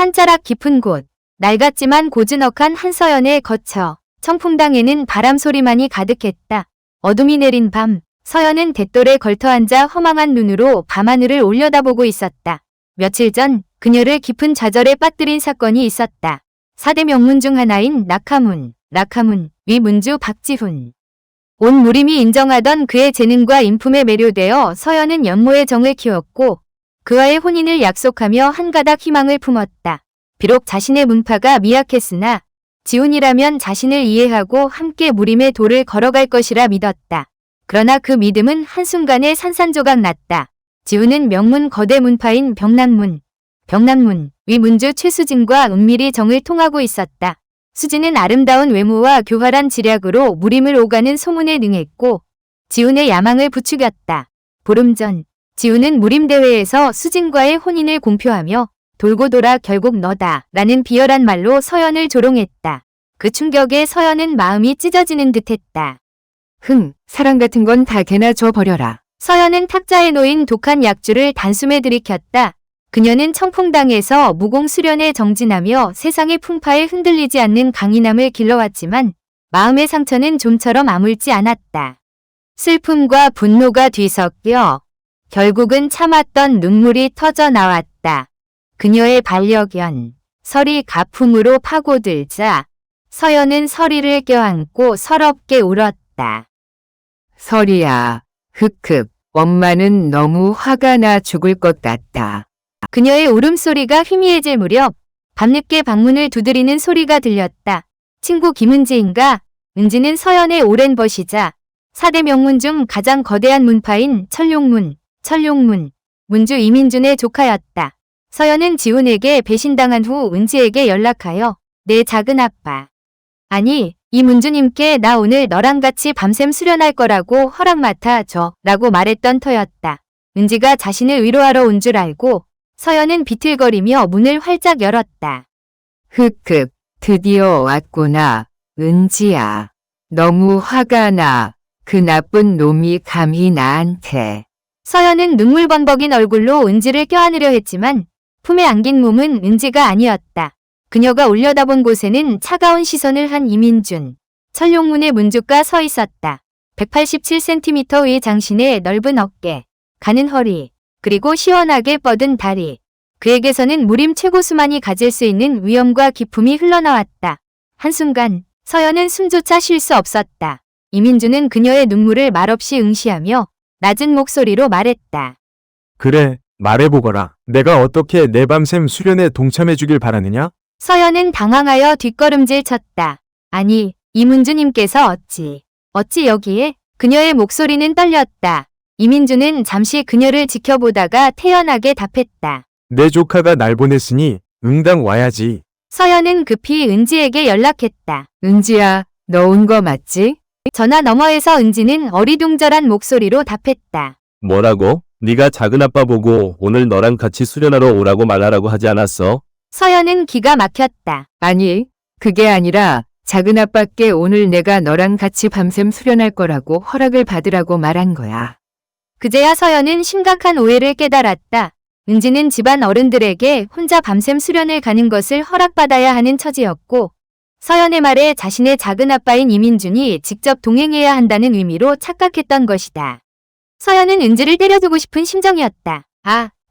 산자락 깊은 곳, 낡았지만 고즈넉한 한서연에 거쳐 청풍당에는 바람 소리만이 가득했다. 어둠이 내린 밤, 서연은 돛돌에 걸터앉아 허망한 눈으로 밤하늘을 올려다보고 있었다. 며칠 전 그녀를 깊은 좌절에 빠뜨린 사건이 있었다. 4대 명문 중 하나인 낙하문, 위문주 박지훈. 온 무림이 인정하던 그의 재능과 인품에 매료되어 서연은 연모의 정을 키웠고 그와의 혼인을 약속하며 한 가닥 희망을 품었다. 비록 자신의 문파가 미약했으나 지훈이라면 자신을 이해하고 함께 무림의 도를 걸어갈 것이라 믿었다. 그러나 그 믿음은 한순간에 산산조각 났다. 지훈은 명문 거대 문파인 병난문, 위문주 최수진과 은밀히 정을 통하고 있었다. 수진은 아름다운 외모와 교활한 지략으로 무림을 오가는 소문에 능했고 지훈의 야망을 부추겼다. 보름 전 지훈은 무림대회에서 수진과의 혼인을 공표하며 돌고 돌아 결국 너다 라는 비열한 말로 서연을 조롱했다. 그 충격에 서연은 마음이 찢어지는 듯했다. 사랑 같은 건 다 개나 줘버려라. 서연은 탁자에 놓인 독한 약주를 단숨에 들이켰다. 그녀는 청풍당에서 무공수련에 정진하며 세상의 풍파에 흔들리지 않는 강인함을 길러왔지만 마음의 상처는 좀처럼 아물지 않았다. 슬픔과 분노가 뒤섞여 결국은 참았던 눈물이 터져 나왔다. 그녀의 반려견 설이 가품으로 파고들자 서연은 설이를 껴안고 서럽게 울었다. 설이야, 엄마는 너무 화가 나 죽을 것 같다. 그녀의 울음소리가 희미해질 무렵 밤늦게 방문을 두드리는 소리가 들렸다. 친구 김은지인가? 은지는 서연의 오랜 벗이자 4대 명문 중 가장 거대한 문파인 철룡문, 문주 이민준의 조카였다. 서연은 지훈에게 배신당한 후 은지에게 연락하여 내 작은 아빠, 아니 이 문주님께 나 오늘 너랑 같이 밤샘 수련할 거라고 허락 맡아줘 라고 말했던 터였다. 은지가 자신을 위로하러 온 줄 알고 서연은 비틀거리며 문을 활짝 열었다. 드디어 왔구나. 은지야. 너무 화가 나. 그 나쁜 놈이 감히 나한테. 서연은 눈물 범벅인 얼굴로 은지를 껴안으려 했지만 품에 안긴 몸은 은지가 아니었다. 그녀가 올려다본 곳에는 차가운 시선을 한 이민준, 철룡문의 문주가 서 있었다. 187cm의 장신의 넓은 어깨, 가는 허리, 그리고 시원하게 뻗은 다리. 그에게서는 무림 최고수만이 가질 수 있는 위엄과 기품이 흘러나왔다. 한순간 서연은 숨조차 쉴 수 없었다. 이민주는 그녀의 눈물을 말없이 응시하며 낮은 목소리로 말했다. 그래, 말해보거라. 내가 어떻게 내 밤샘 수련에 동참해주길 바라느냐? 서연은 당황하여 뒷걸음질 쳤다. 아니, 이문주님께서 어찌 여기에? 그녀의 목소리는 떨렸다. 이민주는 잠시 그녀를 지켜보다가 태연하게 답했다. 내 조카가 날 보냈으니 응당 와야지. 서연은 급히 은지에게 연락했다. 은지야, 너 온 거 맞지? 전화 너머에서 은지는 어리둥절한 목소리로 답했다. 뭐라고? 네가 작은아빠 보고 오늘 너랑 같이 수련하러 오라고 말하라고 하지 않았어? 서연은 기가 막혔다. 아니, 그게 아니라 작은아빠께 오늘 내가 너랑 같이 밤샘 수련할 거라고 허락을 받으라고 말한 거야. 그제야 서연은 심각한 오해를 깨달았다. 은지는 집안 어른들에게 혼자 밤샘 수련을 가는 것을 허락받아야 하는 처지였고 서연의 말에 자신의 작은아빠인 이민준이 직접 동행해야 한다는 의미로 착각했던 것이다. 서연은 은지를 때려두고 싶은 심정이었다.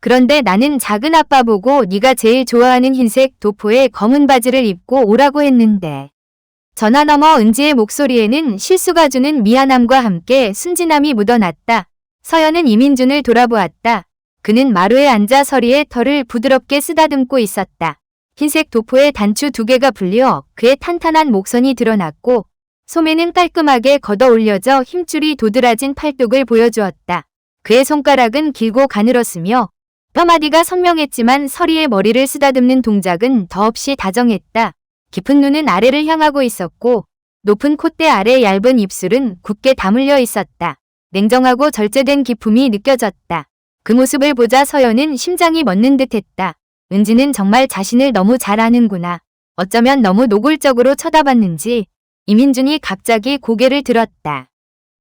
그런데 나는 작은아빠 보고 네가 제일 좋아하는 흰색 도포에 검은 바지를 입고 오라고 했는데. 전화 너머 은지의 목소리에는 실수가 주는 미안함과 함께 순진함이 묻어났다. 서연은 이민준을 돌아보았다. 그는 마루에 앉아 서리의 털을 부드럽게 쓰다듬고 있었다. 흰색 도포에 단추 2개가 풀려 그의 탄탄한 목선이 드러났고 소매는 깔끔하게 걷어 올려져 힘줄이 도드라진 팔뚝을 보여주었다. 그의 손가락은 길고 가늘었으며 뼈마디가 선명했지만 서리의 머리를 쓰다듬는 동작은 더없이 다정했다. 깊은 눈은 아래를 향하고 있었고 높은 콧대 아래 얇은 입술은 굳게 다물려 있었다. 냉정하고 절제된 기품이 느껴졌다. 그 모습을 보자 서연은 심장이 멎는 듯했다. 은지는 정말 자신을 너무 잘 아는구나. 어쩌면 너무 노골적으로 쳐다봤는지 이민준이 갑자기 고개를 들었다.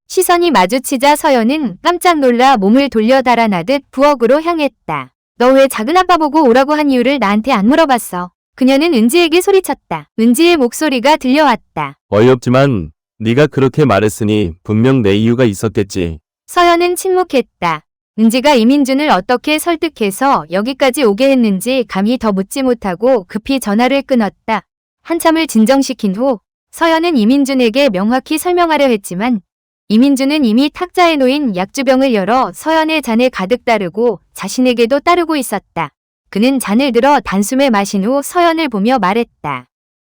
시선이 마주치자 서연은 깜짝 놀라 몸을 돌려 달아나듯 부엌으로 향했다. 너 왜 작은아빠 보고 오라고 한 이유를 나한테 안 물어봤어? 그녀는 은지에게 소리쳤다. 은지의 목소리가 들려왔다. 어이없지만 네가 그렇게 말했으니 분명 내 이유가 있었겠지. 서연은 침묵했다. 은지가 이민준을 어떻게 설득해서 여기까지 오게 했는지 감히 더 묻지 못하고 급히 전화를 끊었다. 한참을 진정시킨 후 서연은 이민준에게 명확히 설명하려 했지만 이민준은 이미 탁자에 놓인 약주병을 열어 서연의 잔에 가득 따르고 자신에게도 따르고 있었다. 그는 잔을 들어 단숨에 마신 후 서연을 보며 말했다.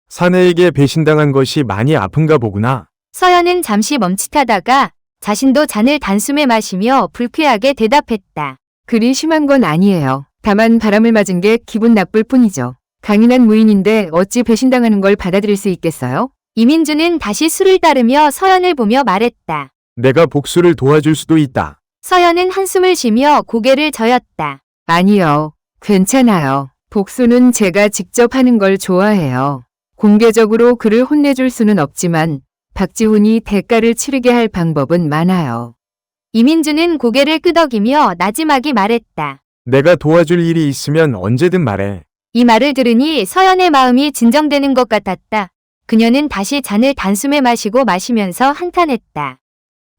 사내에게 배신당한 것이 많이 아픈가 보구나. 서연은 잠시 멈칫하다가 자신도 잔을 단숨에 마시며 불쾌하게 대답했다. 그리 심한 건 아니에요. 다만 바람을 맞은 게 기분 나쁠 뿐이죠. 강인한 무인인데 어찌 배신당하는 걸 받아들일 수 있겠어요? 이민준은 다시 술을 따르며 서연을 보며 말했다. 내가 복수를 도와줄 수도 있다. 서연은 한숨을 쉬며 고개를 저었다. 아니요. 괜찮아요. 복수는 제가 직접 하는 걸 좋아해요. 공개적으로 그를 혼내줄 수는 없지만 박지훈이 대가를 치르게 할 방법은 많아요. 이민준은 고개를 끄덕이며 나지막이 말했다. 내가 도와줄 일이 있으면 언제든 말해. 이 말을 들으니 서연의 마음이 진정되는 것 같았다. 그녀는 다시 잔을 단숨에 마시면서 한탄했다.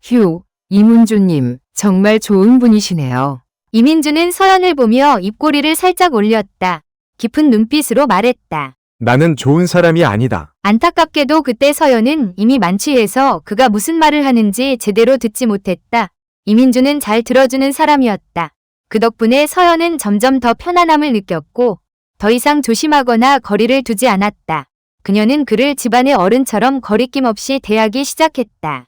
휴, 이문주님, 정말 좋은 분이시네요. 이민준은 서연을 보며 입꼬리를 살짝 올렸다. 깊은 눈빛으로 말했다. 나는 좋은 사람이 아니다. 안타깝게도 그때 서연은 이미 만취해서 그가 무슨 말을 하는지 제대로 듣지 못했다. 이민준은 잘 들어주는 사람이었다. 그 덕분에 서연은 점점 더 편안함을 느꼈고 더 이상 조심하거나 거리를 두지 않았다. 그녀는 그를 집안의 어른처럼 거리낌 없이 대하기 시작했다.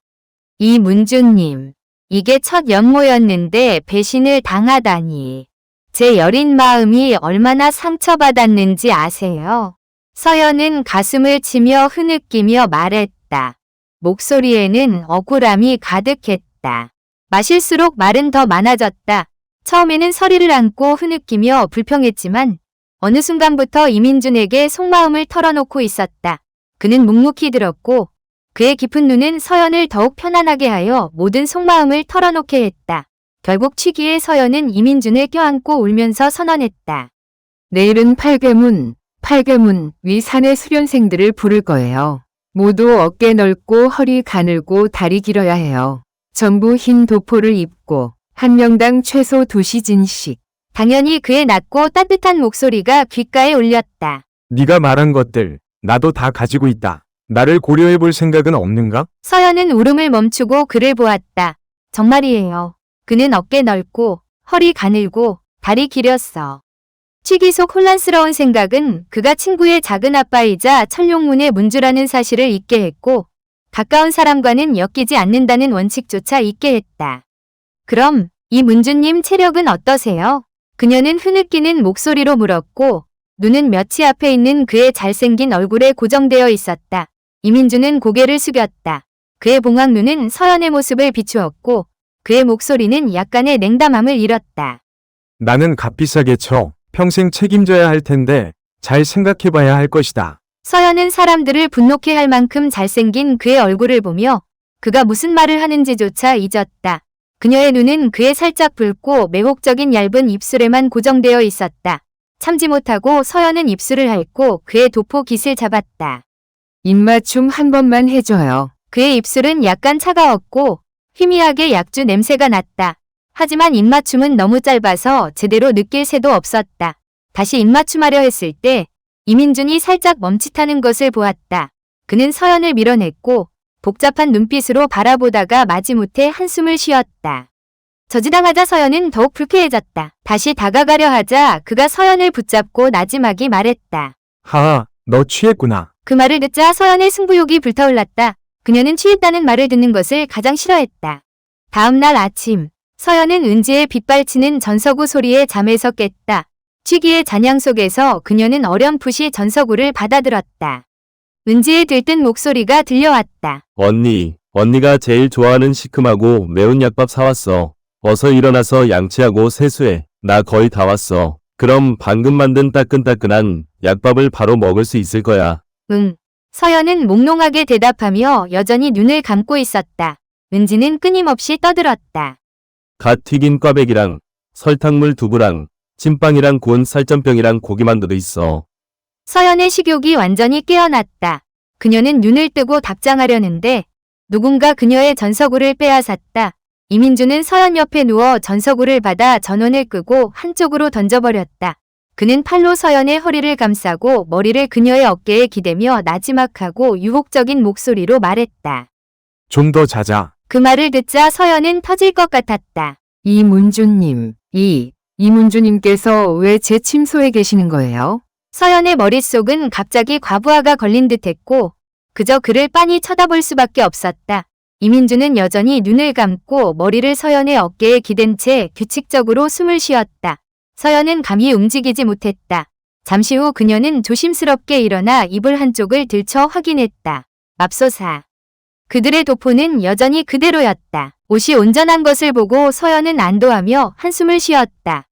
이문주님, 이게 첫 연모였는데 배신을 당하다니. 제 여린 마음이 얼마나 상처받았는지 아세요? 서연은 가슴을 치며 흐느끼며 말했다. 목소리에는 억울함이 가득했다. 마실수록 말은 더 많아졌다. 처음에는 서리를 안고 흐느끼며 불평했지만 어느 순간부터 이민준에게 속마음을 털어놓고 있었다. 그는 묵묵히 들었고 그의 깊은 눈은 서연을 더욱 편안하게 하여 모든 속마음을 털어놓게 했다. 결국 취기에 서연은 이민준을 껴안고 울면서 선언했다. 내일은 팔개문 위 사내 수련생들을 부를 거예요. 모두 어깨 넓고 허리 가늘고 다리 길어야 해요. 전부 흰 도포를 입고 한 명당 최소 2시즌씩. 당연히 그의 낮고 따뜻한 목소리가 귓가에 울렸다. 네가 말한 것들 나도 다 가지고 있다. 나를 고려해 볼 생각은 없는가? 서연은 울음을 멈추고 그를 보았다. 정말이에요. 그는 어깨 넓고 허리 가늘고 다리 길었어. 취기 속 혼란스러운 생각은 그가 친구의 작은 아빠이자 천룡문의 문주라는 사실을 잊게 했고 가까운 사람과는 엮이지 않는다는 원칙조차 잊게 했다. 그럼 이 문주님 체력은 어떠세요? 그녀는 흐느끼는 목소리로 물었고 눈은 며치 앞에 있는 그의 잘생긴 얼굴에 고정되어 있었다. 이민주는 고개를 숙였다. 그의 봉황 눈은 서연의 모습을 비추었고 그의 목소리는 약간의 냉담함을 잃었다. 나는 값비싸게 쳐 평생 책임져야 할 텐데 잘 생각해봐야 할 것이다. 서연은 사람들을 분노케 할 만큼 잘생긴 그의 얼굴을 보며 그가 무슨 말을 하는지조차 잊었다. 그녀의 눈은 그의 살짝 붉고 매혹적인 얇은 입술에만 고정되어 있었다. 참지 못하고 서연은 입술을 핥고 그의 도포 깃을 잡았다. 입맞춤 한 번만 해줘요. 그의 입술은 약간 차가웠고 희미하게 약주 냄새가 났다. 하지만 입맞춤은 너무 짧아서 제대로 느낄 새도 없었다. 다시 입맞춤하려 했을 때 이민준이 살짝 멈칫하는 것을 보았다. 그는 서연을 밀어냈고 복잡한 눈빛으로 바라보다가 마지못해 한숨을 쉬었다. 저지당하자 서연은 더욱 불쾌해졌다. 다시 다가가려 하자 그가 서연을 붙잡고 나지막이 말했다. 하하, 너 취했구나. 그 말을 듣자 서연의 승부욕이 불타올랐다. 그녀는 취했다는 말을 듣는 것을 가장 싫어했다. 다음 날 아침, 서연은 은지의 빗발치는 전서구 소리에 잠에서 깼다. 취기의 잔향 속에서 그녀는 어렴풋이 전서구를 받아들었다. 은지의 들뜬 목소리가 들려왔다. 언니가 제일 좋아하는 시큼하고 매운 약밥 사왔어. 어서 일어나서 양치하고 세수해. 나 거의 다 왔어. 그럼 방금 만든 따끈따끈한 약밥을 바로 먹을 수 있을 거야. 응. 서연은 몽롱하게 대답하며 여전히 눈을 감고 있었다. 은지는 끊임없이 떠들었다. 갓 튀긴 꽈배기랑 설탕물 두부랑 찐빵이랑 구운 살점병이랑 고기만두도 있어. 서연의 식욕이 완전히 깨어났다. 그녀는 눈을 뜨고 답장하려는데 누군가 그녀의 전서구를 빼앗았다. 이민주는 서연 옆에 누워 전서구를 받아 전원을 끄고 한쪽으로 던져버렸다. 그는 팔로 서연의 허리를 감싸고 머리를 그녀의 어깨에 기대며 나지막하고 유혹적인 목소리로 말했다. 좀 더 자자. 그 말을 듣자 서연은 터질 것 같았다. 이문주님, 이문주님께서 왜 제 침소에 계시는 거예요? 서연의 머릿속은 갑자기 과부하가 걸린 듯했고 그저 그를 빤히 쳐다볼 수밖에 없었다. 이민주는 여전히 눈을 감고 머리를 서연의 어깨에 기댄 채 규칙적으로 숨을 쉬었다. 서연은 감히 움직이지 못했다. 잠시 후 그녀는 조심스럽게 일어나 이불 한쪽을 들쳐 확인했다. 맙소사. 그들의 도포는 여전히 그대로였다. 옷이 온전한 것을 보고 서연은 안도하며 한숨을 쉬었다.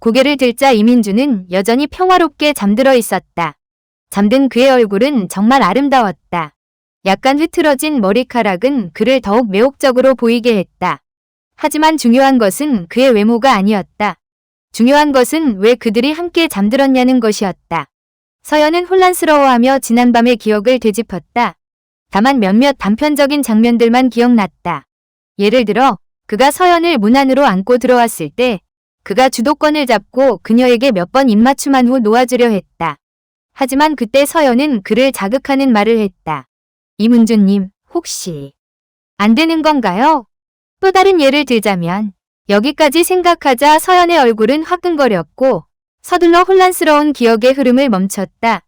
고개를 들자 이민주는 여전히 평화롭게 잠들어 있었다. 잠든 그의 얼굴은 정말 아름다웠다. 약간 흐트러진 머리카락은 그를 더욱 매혹적으로 보이게 했다. 하지만 중요한 것은 그의 외모가 아니었다. 중요한 것은 왜 그들이 함께 잠들었냐는 것이었다. 서연은 혼란스러워하며 지난밤의 기억을 되짚었다. 다만 몇몇 단편적인 장면들만 기억났다. 예를 들어 그가 서연을 문 안으로 안고 들어왔을 때 그가 주도권을 잡고 그녀에게 몇 번 입맞춤한 후 놓아주려 했다. 하지만 그때 서연은 그를 자극하는 말을 했다. 이문주님, 혹시 안 되는 건가요? 또 다른 예를 들자면 여기까지 생각하자 서연의 얼굴은 화끈거렸고 서둘러 혼란스러운 기억의 흐름을 멈췄다.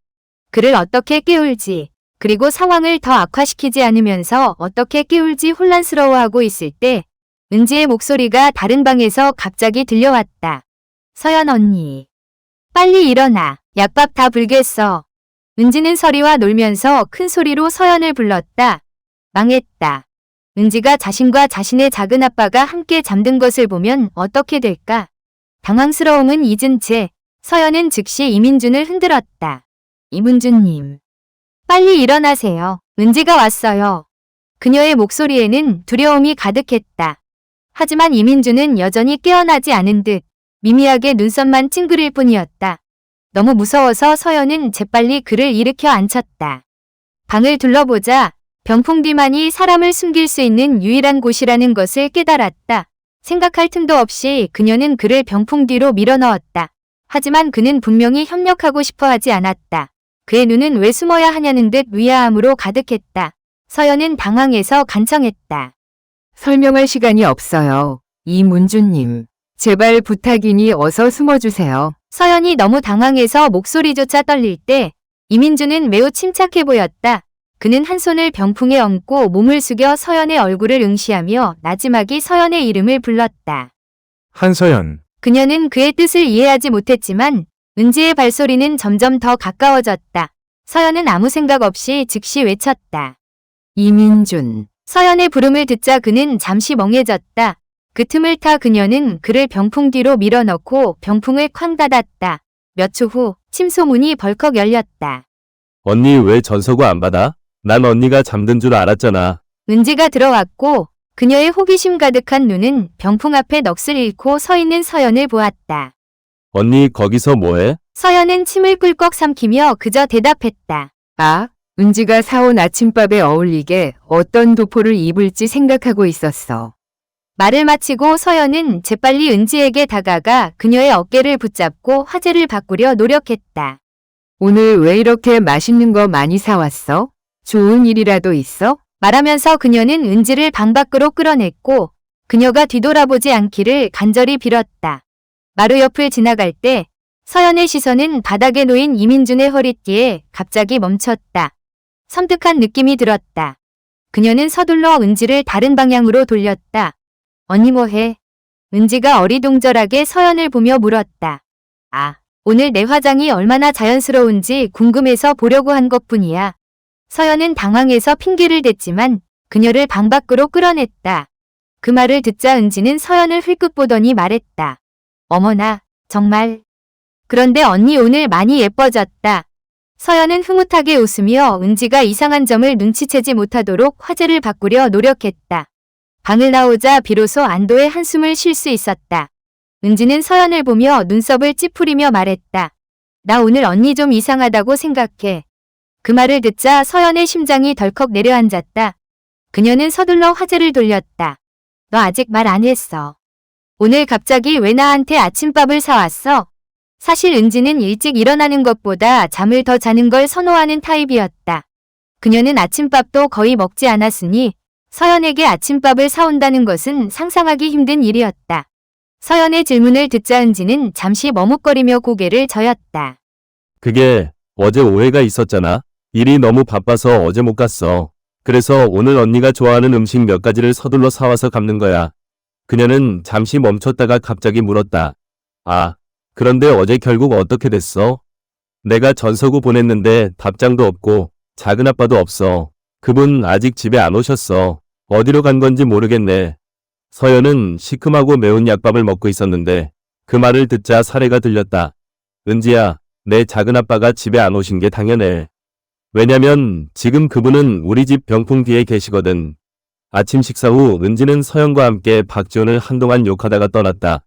그를 어떻게 깨울지 그리고 상황을 더 악화시키지 않으면서 어떻게 깨울지 혼란스러워하고 있을 때 은지의 목소리가 다른 방에서 갑자기 들려왔다. 서연 언니. 빨리 일어나. 약밥 다 불겠어. 은지는 서리와 놀면서 큰 소리로 서연을 불렀다. 망했다. 은지가 자신과 자신의 작은 아빠가 함께 잠든 것을 보면 어떻게 될까? 당황스러움은 잊은 채 서연은 즉시 이민준을 흔들었다. 이문주님. 빨리 일어나세요. 은지가 왔어요. 그녀의 목소리에는 두려움이 가득했다. 하지만 이민주는 여전히 깨어나지 않은 듯 미미하게 눈썹만 찡그릴 뿐이었다. 너무 무서워서 서연은 재빨리 그를 일으켜 앉혔다. 방을 둘러보자 병풍 뒤만이 사람을 숨길 수 있는 유일한 곳이라는 것을 깨달았다. 생각할 틈도 없이 그녀는 그를 병풍 뒤로 밀어넣었다. 하지만 그는 분명히 협력하고 싶어 하지 않았다. 그의 눈은 왜 숨어야 하냐는 듯 위화함으로 가득했다. 서연은 당황해서 간청했다. 설명할 시간이 없어요. 이문주님, 제발 부탁이니 어서 숨어주세요. 서연이 너무 당황해서 목소리조차 떨릴 때 이민주는 매우 침착해 보였다. 그는 한 손을 병풍에 얹고 몸을 숙여 서연의 얼굴을 응시하며 나지막이 서연의 이름을 불렀다. 한서연. 그녀는 그의 뜻을 이해하지 못했지만 은지의 발소리는 점점 더 가까워졌다. 서연은 아무 생각 없이 즉시 외쳤다. 이민준. 서연의 부름을 듣자 그는 잠시 멍해졌다. 그 틈을 타 그녀는 그를 병풍 뒤로 밀어넣고 병풍을 쾅 닫았다. 몇 초 후 침소 문이 벌컥 열렸다. 언니 왜 전서구 안 받아? 난 언니가 잠든 줄 알았잖아. 은지가 들어왔고 그녀의 호기심 가득한 눈은 병풍 앞에 넋을 잃고 서 있는 서연을 보았다. 언니 거기서 뭐해? 서연은 침을 꿀꺽 삼키며 그저 대답했다. 아, 은지가 사온 아침밥에 어울리게 어떤 도포를 입을지 생각하고 있었어. 말을 마치고 서연은 재빨리 은지에게 다가가 그녀의 어깨를 붙잡고 화제를 바꾸려 노력했다. 오늘 왜 이렇게 맛있는 거 많이 사왔어? 좋은 일이라도 있어? 말하면서 그녀는 은지를 방 밖으로 끌어냈고 그녀가 뒤돌아보지 않기를 간절히 빌었다. 마루 옆을 지나갈 때 서연의 시선은 바닥에 놓인 이민준의 허리띠에 갑자기 멈췄다. 섬뜩한 느낌이 들었다. 그녀는 서둘러 은지를 다른 방향으로 돌렸다. 언니 뭐해? 은지가 어리둥절하게 서연을 보며 물었다. 아, 오늘 내 화장이 얼마나 자연스러운지 궁금해서 보려고 한 것뿐이야. 서연은 당황해서 핑계를 댔지만 그녀를 방 밖으로 끌어냈다. 그 말을 듣자 은지는 서연을 힐끗 보더니 말했다. 어머나, 정말. 그런데 언니 오늘 많이 예뻐졌다. 서연은 흐뭇하게 웃으며 은지가 이상한 점을 눈치채지 못하도록 화제를 바꾸려 노력했다. 방을 나오자 비로소 안도의 한숨을 쉴 수 있었다. 은지는 서연을 보며 눈썹을 찌푸리며 말했다. 나 오늘 언니 좀 이상하다고 생각해. 그 말을 듣자 서연의 심장이 덜컥 내려앉았다. 그녀는 서둘러 화제를 돌렸다. 너 아직 말 안 했어. 오늘 갑자기 왜 나한테 아침밥을 사왔어? 사실 은지는 일찍 일어나는 것보다 잠을 더 자는 걸 선호하는 타입이었다. 그녀는 아침밥도 거의 먹지 않았으니 서연에게 아침밥을 사온다는 것은 상상하기 힘든 일이었다. 서연의 질문을 듣자 은지는 잠시 머뭇거리며 고개를 저었다. 그게 어제 오해가 있었잖아. 일이 너무 바빠서 어제 못 갔어. 그래서 오늘 언니가 좋아하는 음식 몇 가지를 서둘러 사와서 갚는 거야. 그녀는 잠시 멈췄다가 갑자기 물었다. 아, 그런데 어제 결국 어떻게 됐어? 내가 전서구 보냈는데 답장도 없고 작은 아빠도 없어. 그분 아직 집에 안 오셨어. 어디로 간 건지 모르겠네. 서연은 시큼하고 매운 약밥을 먹고 있었는데 그 말을 듣자 사례가 들렸다. 은지야, 내 작은 아빠가 집에 안 오신 게 당연해. 왜냐면 지금 그분은 우리 집 병풍 뒤에 계시거든. 아침 식사 후 은지는 서연과 함께 박지훈을 한동안 욕하다가 떠났다.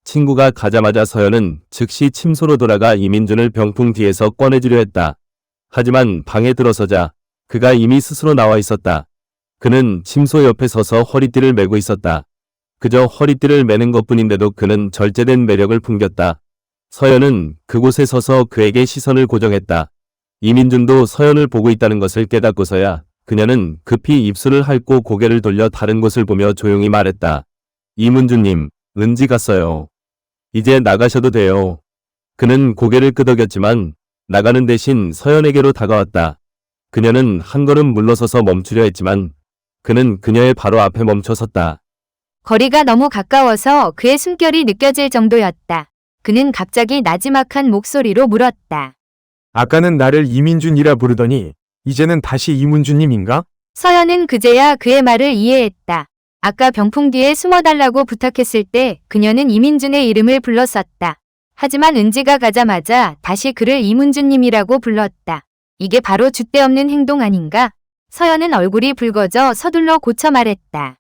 친구가 가자마자 서연은 즉시 침소로 돌아가 이민준을 병풍 뒤에서 꺼내주려 했다. 하지만 방에 들어서자 그가 이미 스스로 나와 있었다. 그는 침소 옆에 서서 허리띠를 메고 있었다. 그저 허리띠를 매는 것뿐인데도 그는 절제된 매력을 풍겼다. 서연은 그곳에 서서 그에게 시선을 고정했다. 이민준도 서연을 보고 있다는 것을 깨닫고서야 그녀는 급히 입술을 핥고 고개를 돌려 다른 곳을 보며 조용히 말했다. 이문준님, 은지 갔어요. 이제 나가셔도 돼요. 그는 고개를 끄덕였지만 나가는 대신 서연에게로 다가왔다. 그녀는 한 걸음 물러서서 멈추려 했지만 그는 그녀의 바로 앞에 멈춰 섰다. 거리가 너무 가까워서 그의 숨결이 느껴질 정도였다. 그는 갑자기 나지막한 목소리로 물었다. 아까는 나를 이민준이라 부르더니 이제는 다시 이문준님인가? 서연은 그제야 그의 말을 이해했다. 아까 병풍 뒤에 숨어달라고 부탁했을 때 그녀는 이민준의 이름을 불렀었다. 하지만 은지가 가자마자 다시 그를 이문준님이라고 불렀다. 이게 바로 줏대없는 행동 아닌가? 서연은 얼굴이 붉어져 서둘러 고쳐 말했다.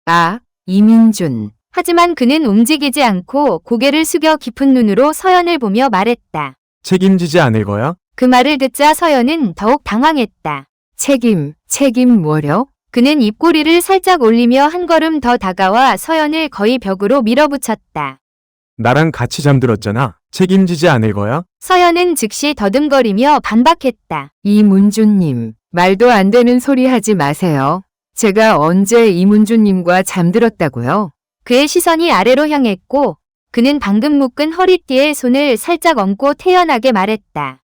아, 이민준. 하지만 그는 움직이지 않고 고개를 숙여 깊은 눈으로 서연을 보며 말했다. 책임지지 않을 거야? 그 말을 듣자 서연은 더욱 당황했다. 책임 뭐려? 그는 입꼬리를 살짝 올리며 한 걸음 더 다가와 서연을 거의 벽으로 밀어붙였다. 나랑 같이 잠들었잖아. 책임지지 않을 거야? 서연은 즉시 더듬거리며 반박했다. 이문준님, 말도 안 되는 소리 하지 마세요. 제가 언제 이문준님과 잠들었다고요? 그의 시선이 아래로 향했고 그는 방금 묶은 허리띠에 손을 살짝 얹고 태연하게 말했다.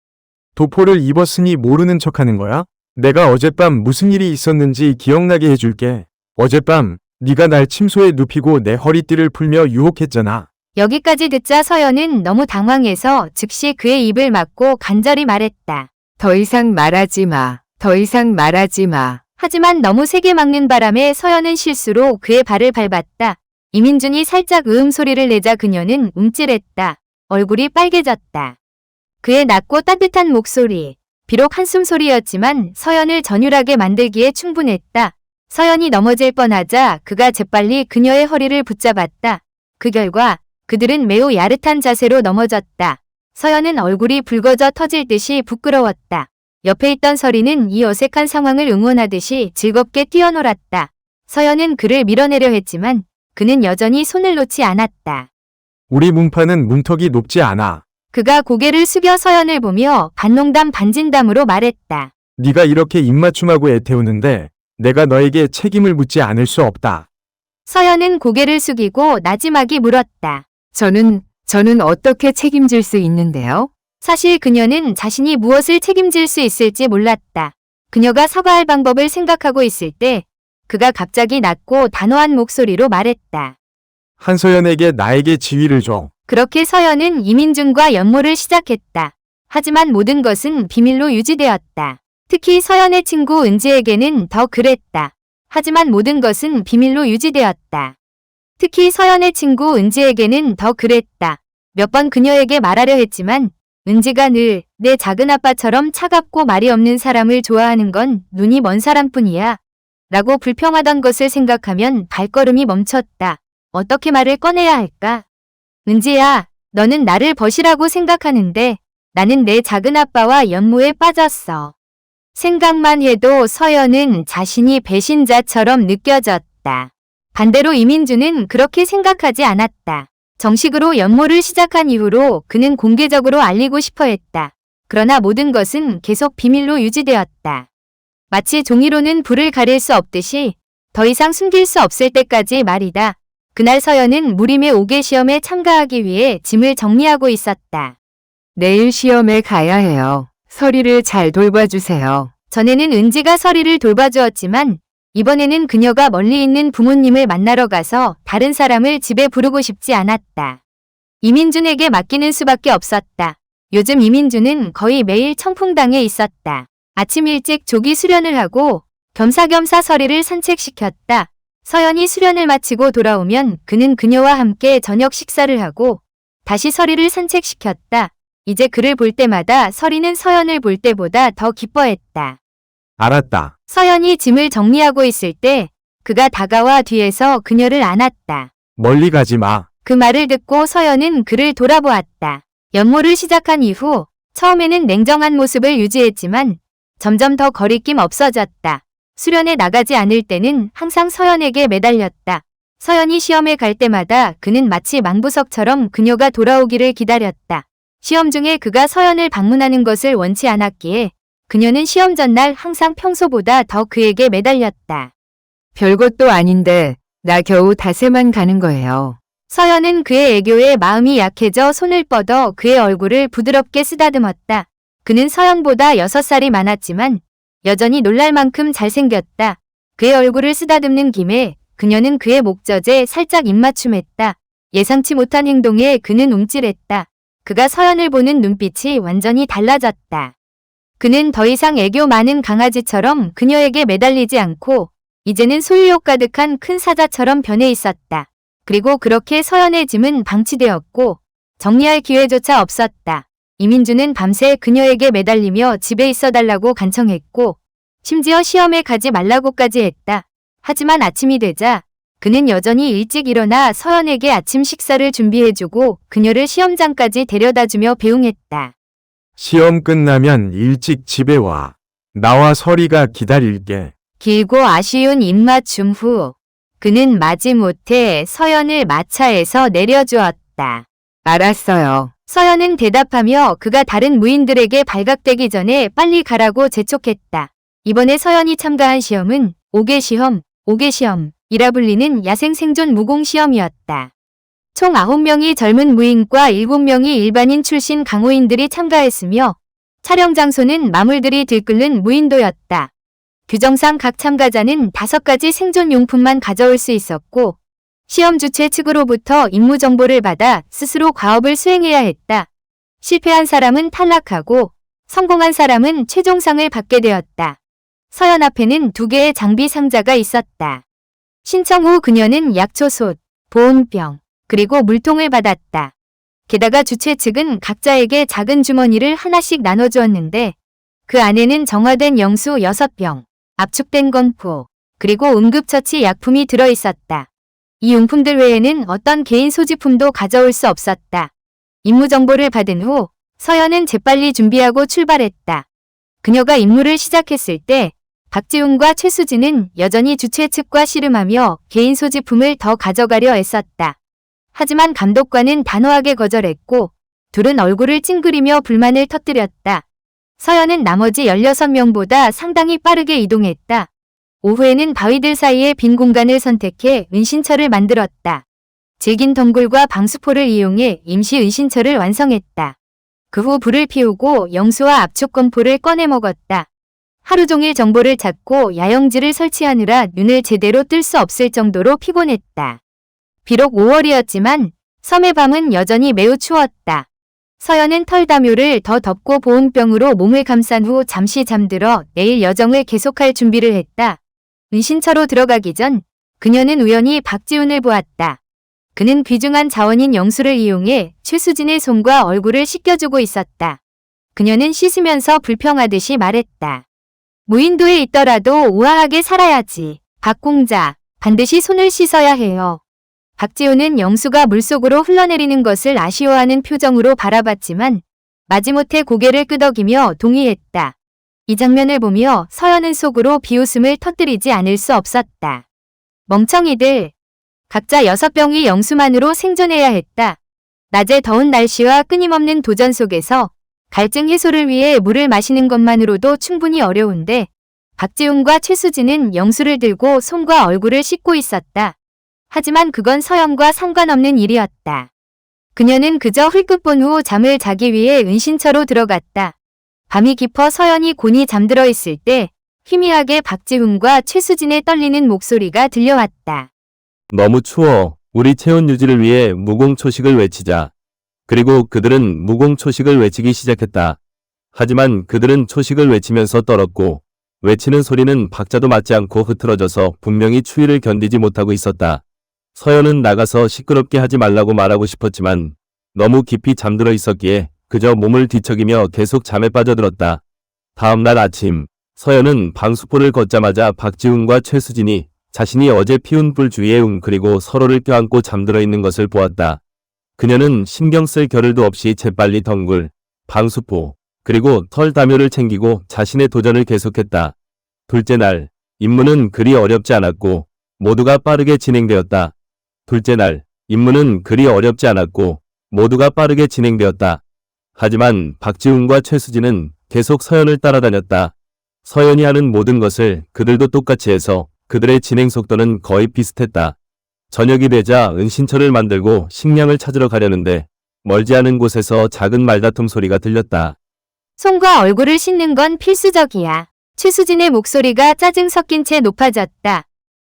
도포를 입었으니 모르는 척하는 거야? 내가 어젯밤 무슨 일이 있었는지 기억나게 해줄게. 어젯밤 네가 날 침소에 눕히고 내 허리띠를 풀며 유혹했잖아. 여기까지 듣자 서연은 너무 당황해서 즉시 그의 입을 막고 간절히 말했다. 더 이상 말하지 마. 더 이상 말하지 마. 하지만 너무 세게 막는 바람에 서연은 실수로 그의 발을 밟았다. 이민준이 살짝 소리를 내자 그녀는 움찔했다. 얼굴이 빨개졌다. 그의 낮고 따뜻한 목소리, 비록 한숨소리였지만 서연을 전율하게 만들기에 충분했다. 서연이 넘어질 뻔하자 그가 재빨리 그녀의 허리를 붙잡았다. 그 결과 그들은 매우 야릇한 자세로 넘어졌다. 서연은 얼굴이 붉어져 터질 듯이 부끄러웠다. 옆에 있던 서리는 이 어색한 상황을 응원하듯이 즐겁게 뛰어놀았다. 서연은 그를 밀어내려 했지만 그는 여전히 손을 놓지 않았다. 우리 문파는 문턱이 높지 않아. 그가 고개를 숙여 서연을 보며 반농담 반진담으로 말했다. 네가 이렇게 입맞춤하고 애태우는데 내가 너에게 책임을 묻지 않을 수 없다. 서연은 고개를 숙이고 나지막이 물었다. 저는 어떻게 책임질 수 있는데요? 사실 그녀는 자신이 무엇을 책임질 수 있을지 몰랐다. 그녀가 사과할 방법을 생각하고 있을 때 그가 갑자기 낮고 단호한 목소리로 말했다. 한서연에게 나에게 지위를 줘. 그렇게 서연은 이민준과 연모를 시작했다. 하지만 모든 것은 비밀로 유지되었다. 특히 서연의 친구 은지에게는 더 그랬다. 하지만 모든 것은 비밀로 유지되었다. 특히 서연의 친구 은지에게는 더 그랬다. 몇 번 그녀에게 말하려 했지만 은지가 늘 내 작은 아빠처럼 차갑고 말이 없는 사람을 좋아하는 건 눈이 먼 사람뿐이야. 라고 불평하던 것을 생각하면 발걸음이 멈췄다. 어떻게 말을 꺼내야 할까? 은지야, 너는 나를 벗이라고 생각하는데 나는 내 작은 아빠와 연모에 빠졌어. 생각만 해도 서연은 자신이 배신자처럼 느껴졌다. 반대로 이민주는 그렇게 생각하지 않았다. 정식으로 연모를 시작한 이후로 그는 공개적으로 알리고 싶어 했다. 그러나 모든 것은 계속 비밀로 유지되었다. 마치 종이로는 불을 가릴 수 없듯이 더 이상 숨길 수 없을 때까지 말이다. 그날 서연은 무림의 5개 시험에 참가하기 위해 짐을 정리하고 있었다. 내일 시험에 가야 해요. 서리를 잘 돌봐주세요. 전에는 은지가 서리를 돌봐주었지만 이번에는 그녀가 멀리 있는 부모님을 만나러 가서 다른 사람을 집에 부르고 싶지 않았다. 이민준에게 맡기는 수밖에 없었다. 요즘 이민준은 거의 매일 청풍당에 있었다. 아침 일찍 조기 수련을 하고 겸사겸사 서리를 산책시켰다. 서연이 수련을 마치고 돌아오면 그는 그녀와 함께 저녁 식사를 하고 다시 서리를 산책시켰다. 이제 그를 볼 때마다 서리는 서연을 볼 때보다 더 기뻐했다. 알았다. 서연이 짐을 정리하고 있을 때 그가 다가와 뒤에서 그녀를 안았다. 멀리 가지 마. 그 말을 듣고 서연은 그를 돌아보았다. 연모를 시작한 이후 처음에는 냉정한 모습을 유지했지만 점점 더 거리낌 없어졌다. 수련에 나가지 않을 때는 항상 서연에게 매달렸다. 서연이 시험에 갈 때마다 그는 마치 망부석처럼 그녀가 돌아오기를 기다렸다. 시험 중에 그가 서연을 방문하는 것을 원치 않았기에 그녀는 시험 전날 항상 평소보다 더 그에게 매달렸다. 별것도 아닌데 나 겨우 닷새만 가는 거예요. 서연은 그의 애교에 마음이 약해져 손을 뻗어 그의 얼굴을 부드럽게 쓰다듬었다. 그는 서연보다 6살이 많았지만 여전히 놀랄 만큼 잘생겼다. 그의 얼굴을 쓰다듬는 김에 그녀는 그의 목젖에 살짝 입맞춤했다. 예상치 못한 행동에 그는 움찔했다. 그가 서연을 보는 눈빛이 완전히 달라졌다. 그는 더 이상 애교 많은 강아지처럼 그녀에게 매달리지 않고 이제는 소유욕 가득한 큰 사자처럼 변해 있었다. 그리고 그렇게 서연의 짐은 방치되었고 정리할 기회조차 없었다. 이민주는 밤새 그녀에게 매달리며 집에 있어달라고 간청했고 심지어 시험에 가지 말라고까지 했다. 하지만 아침이 되자 그는 여전히 일찍 일어나 서연에게 아침 식사를 준비해주고 그녀를 시험장까지 데려다주며 배웅했다. 시험 끝나면 일찍 집에 와. 나와 서리가 기다릴게. 길고 아쉬운 입맞춤 후 그는 마지못해 서연을 마차에서 내려주었다. 알았어요. 서연은 대답하며 그가 다른 무인들에게 발각되기 전에 빨리 가라고 재촉했다. 이번에 서연이 참가한 시험은 5개 시험이라 불리는 야생 생존 무공 시험이었다. 총 9명이 젊은 무인과 7명이 일반인 출신 강호인들이 참가했으며 촬영 장소는 마물들이 들끓는 무인도였다. 규정상 각 참가자는 5가지 생존 용품만 가져올 수 있었고 시험 주최 측으로부터 임무 정보를 받아 스스로 과업을 수행해야 했다. 실패한 사람은 탈락하고 성공한 사람은 최종상을 받게 되었다. 서연 앞에는 2개의 장비 상자가 있었다. 신청 후 그녀는 약초솥, 보온병, 그리고 물통을 받았다. 게다가 주최 측은 각자에게 작은 주머니를 하나씩 나눠주었는데 그 안에는 정화된 영수 6병, 압축된 건포, 그리고 응급처치 약품이 들어있었다. 이 용품들 외에는 어떤 개인 소지품도 가져올 수 없었다. 임무 정보를 받은 후 서연은 재빨리 준비하고 출발했다. 그녀가 임무를 시작했을 때 박지훈과 최수진은 여전히 주최 측과 씨름하며 개인 소지품을 더 가져가려 애썼다. 하지만 감독관은 단호하게 거절했고 둘은 얼굴을 찡그리며 불만을 터뜨렸다. 서연은 나머지 16명보다 상당히 빠르게 이동했다. 오후에는 바위들 사이에 빈 공간을 선택해 은신처를 만들었다. 질긴 덩굴과 방수포를 이용해 임시 은신처를 완성했다. 그 후 불을 피우고 영수와 압축건포를 꺼내 먹었다. 하루 종일 정보를 찾고 야영지를 설치하느라 눈을 제대로 뜰 수 없을 정도로 피곤했다. 비록 5월이었지만 섬의 밤은 여전히 매우 추웠다. 서연은 털담요를 더 덮고 보온병으로 몸을 감싼 후 잠시 잠들어 내일 여정을 계속할 준비를 했다. 은신처로 들어가기 전 그녀는 우연히 박지훈을 보았다. 그는 귀중한 자원인 영수를 이용해 최수진의 손과 얼굴을 씻겨주고 있었다. 그녀는 씻으면서 불평하듯이 말했다. 무인도에 있더라도 우아하게 살아야지. 박공자, 반드시 손을 씻어야 해요. 박지훈은 영수가 물속으로 흘러내리는 것을 아쉬워하는 표정으로 바라봤지만 마지못해 고개를 끄덕이며 동의했다. 이 장면을 보며 서연은 속으로 비웃음을 터뜨리지 않을 수 없었다. 멍청이들. 각자 6병의 영수만으로 생존해야 했다. 낮에 더운 날씨와 끊임없는 도전 속에서 갈증 해소를 위해 물을 마시는 것만으로도 충분히 어려운데 박지훈과 최수진은 영수를 들고 손과 얼굴을 씻고 있었다. 하지만 그건 서연과 상관없는 일이었다. 그녀는 그저 흘끗 본 후 잠을 자기 위해 은신처로 들어갔다. 밤이 깊어 서연이 곤히 잠들어 있을 때 희미하게 박지훈과 최수진의 떨리는 목소리가 들려왔다. 너무 추워. 우리 체온 유지를 위해 무공초식을 외치자. 그리고 그들은 무공초식을 외치기 시작했다. 하지만 그들은 초식을 외치면서 떨었고 외치는 소리는 박자도 맞지 않고 흐트러져서 분명히 추위를 견디지 못하고 있었다. 서연은 나가서 시끄럽게 하지 말라고 말하고 싶었지만 너무 깊이 잠들어 있었기에 그저 몸을 뒤척이며 계속 잠에 빠져들었다. 다음 날 아침, 서연은 방수포를 걷자마자 박지훈과 최수진이 자신이 어제 피운 불 주위에 웅크리고 서로를 껴안고 잠들어 있는 것을 보았다. 그녀는 신경 쓸 겨를도 없이 재빨리 덩굴, 방수포, 그리고 털 담요를 챙기고 자신의 도전을 계속했다. 둘째 날, 임무는 그리 어렵지 않았고 모두가 빠르게 진행되었다. 둘째 날, 임무는 그리 어렵지 않았고 모두가 빠르게 진행되었다. 하지만 박지훈과 최수진은 계속 서연을 따라다녔다. 서연이 하는 모든 것을 그들도 똑같이 해서 그들의 진행 속도는 거의 비슷했다. 저녁이 되자 은신처를 만들고 식량을 찾으러 가려는데 멀지 않은 곳에서 작은 말다툼 소리가 들렸다. 손과 얼굴을 씻는 건 필수적이야. 최수진의 목소리가 짜증 섞인 채 높아졌다.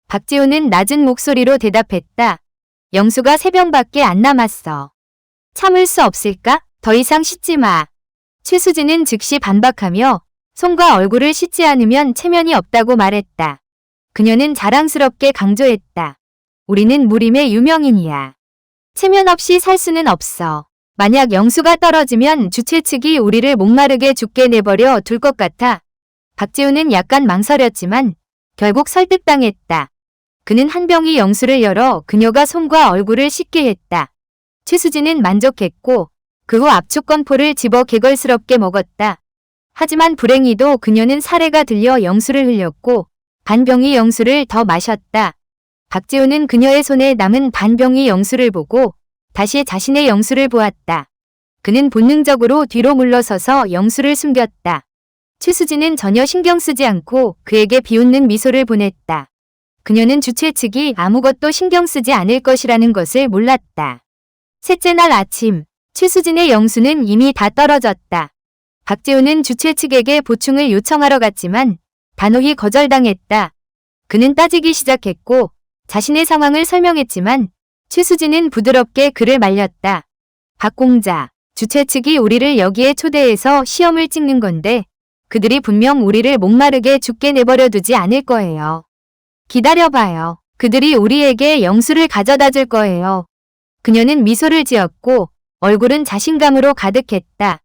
박지훈은 낮은 목소리로 대답했다. 영수가 3병밖에 안 남았어. 참을 수 없을까? 더 이상 씻지 마. 최수진은 즉시 반박하며 손과 얼굴을 씻지 않으면 체면이 없다고 말했다. 그녀는 자랑스럽게 강조했다. 우리는 무림의 유명인이야. 체면 없이 살 수는 없어. 만약 영수가 떨어지면 주최 측이 우리를 목마르게 죽게 내버려 둘 것 같아. 박지훈은 약간 망설였지만 결국 설득당했다. 그는 한 병의 영수를 열어 그녀가 손과 얼굴을 씻게 했다. 최수진은 만족했고 그 후 압축건포를 집어 개걸스럽게 먹었다. 하지만 불행히도 그녀는 사레가 들려 영수를 흘렸고 반병의 영수를 더 마셨다. 박지훈은 그녀의 손에 남은 반병의 영수를 보고 다시 자신의 영수를 보았다. 그는 본능적으로 뒤로 물러서서 영수를 숨겼다. 최수진은 전혀 신경 쓰지 않고 그에게 비웃는 미소를 보냈다. 그녀는 주최 측이 아무것도 신경 쓰지 않을 것이라는 것을 몰랐다. 셋째 날 아침, 최수진의 영수는 이미 다 떨어졌다. 박지훈은 주최 측에게 보충을 요청하러 갔지만 단호히 거절당했다. 그는 따지기 시작했고 자신의 상황을 설명했지만 최수진은 부드럽게 그를 말렸다. 박 공자, 주최 측이 우리를 여기에 초대해서 시험을 찍는 건데 그들이 분명 우리를 목마르게 죽게 내버려 두지 않을 거예요. 기다려봐요. 그들이 우리에게 영수를 가져다 줄 거예요. 그녀는 미소를 지었고 얼굴은 자신감으로 가득했다.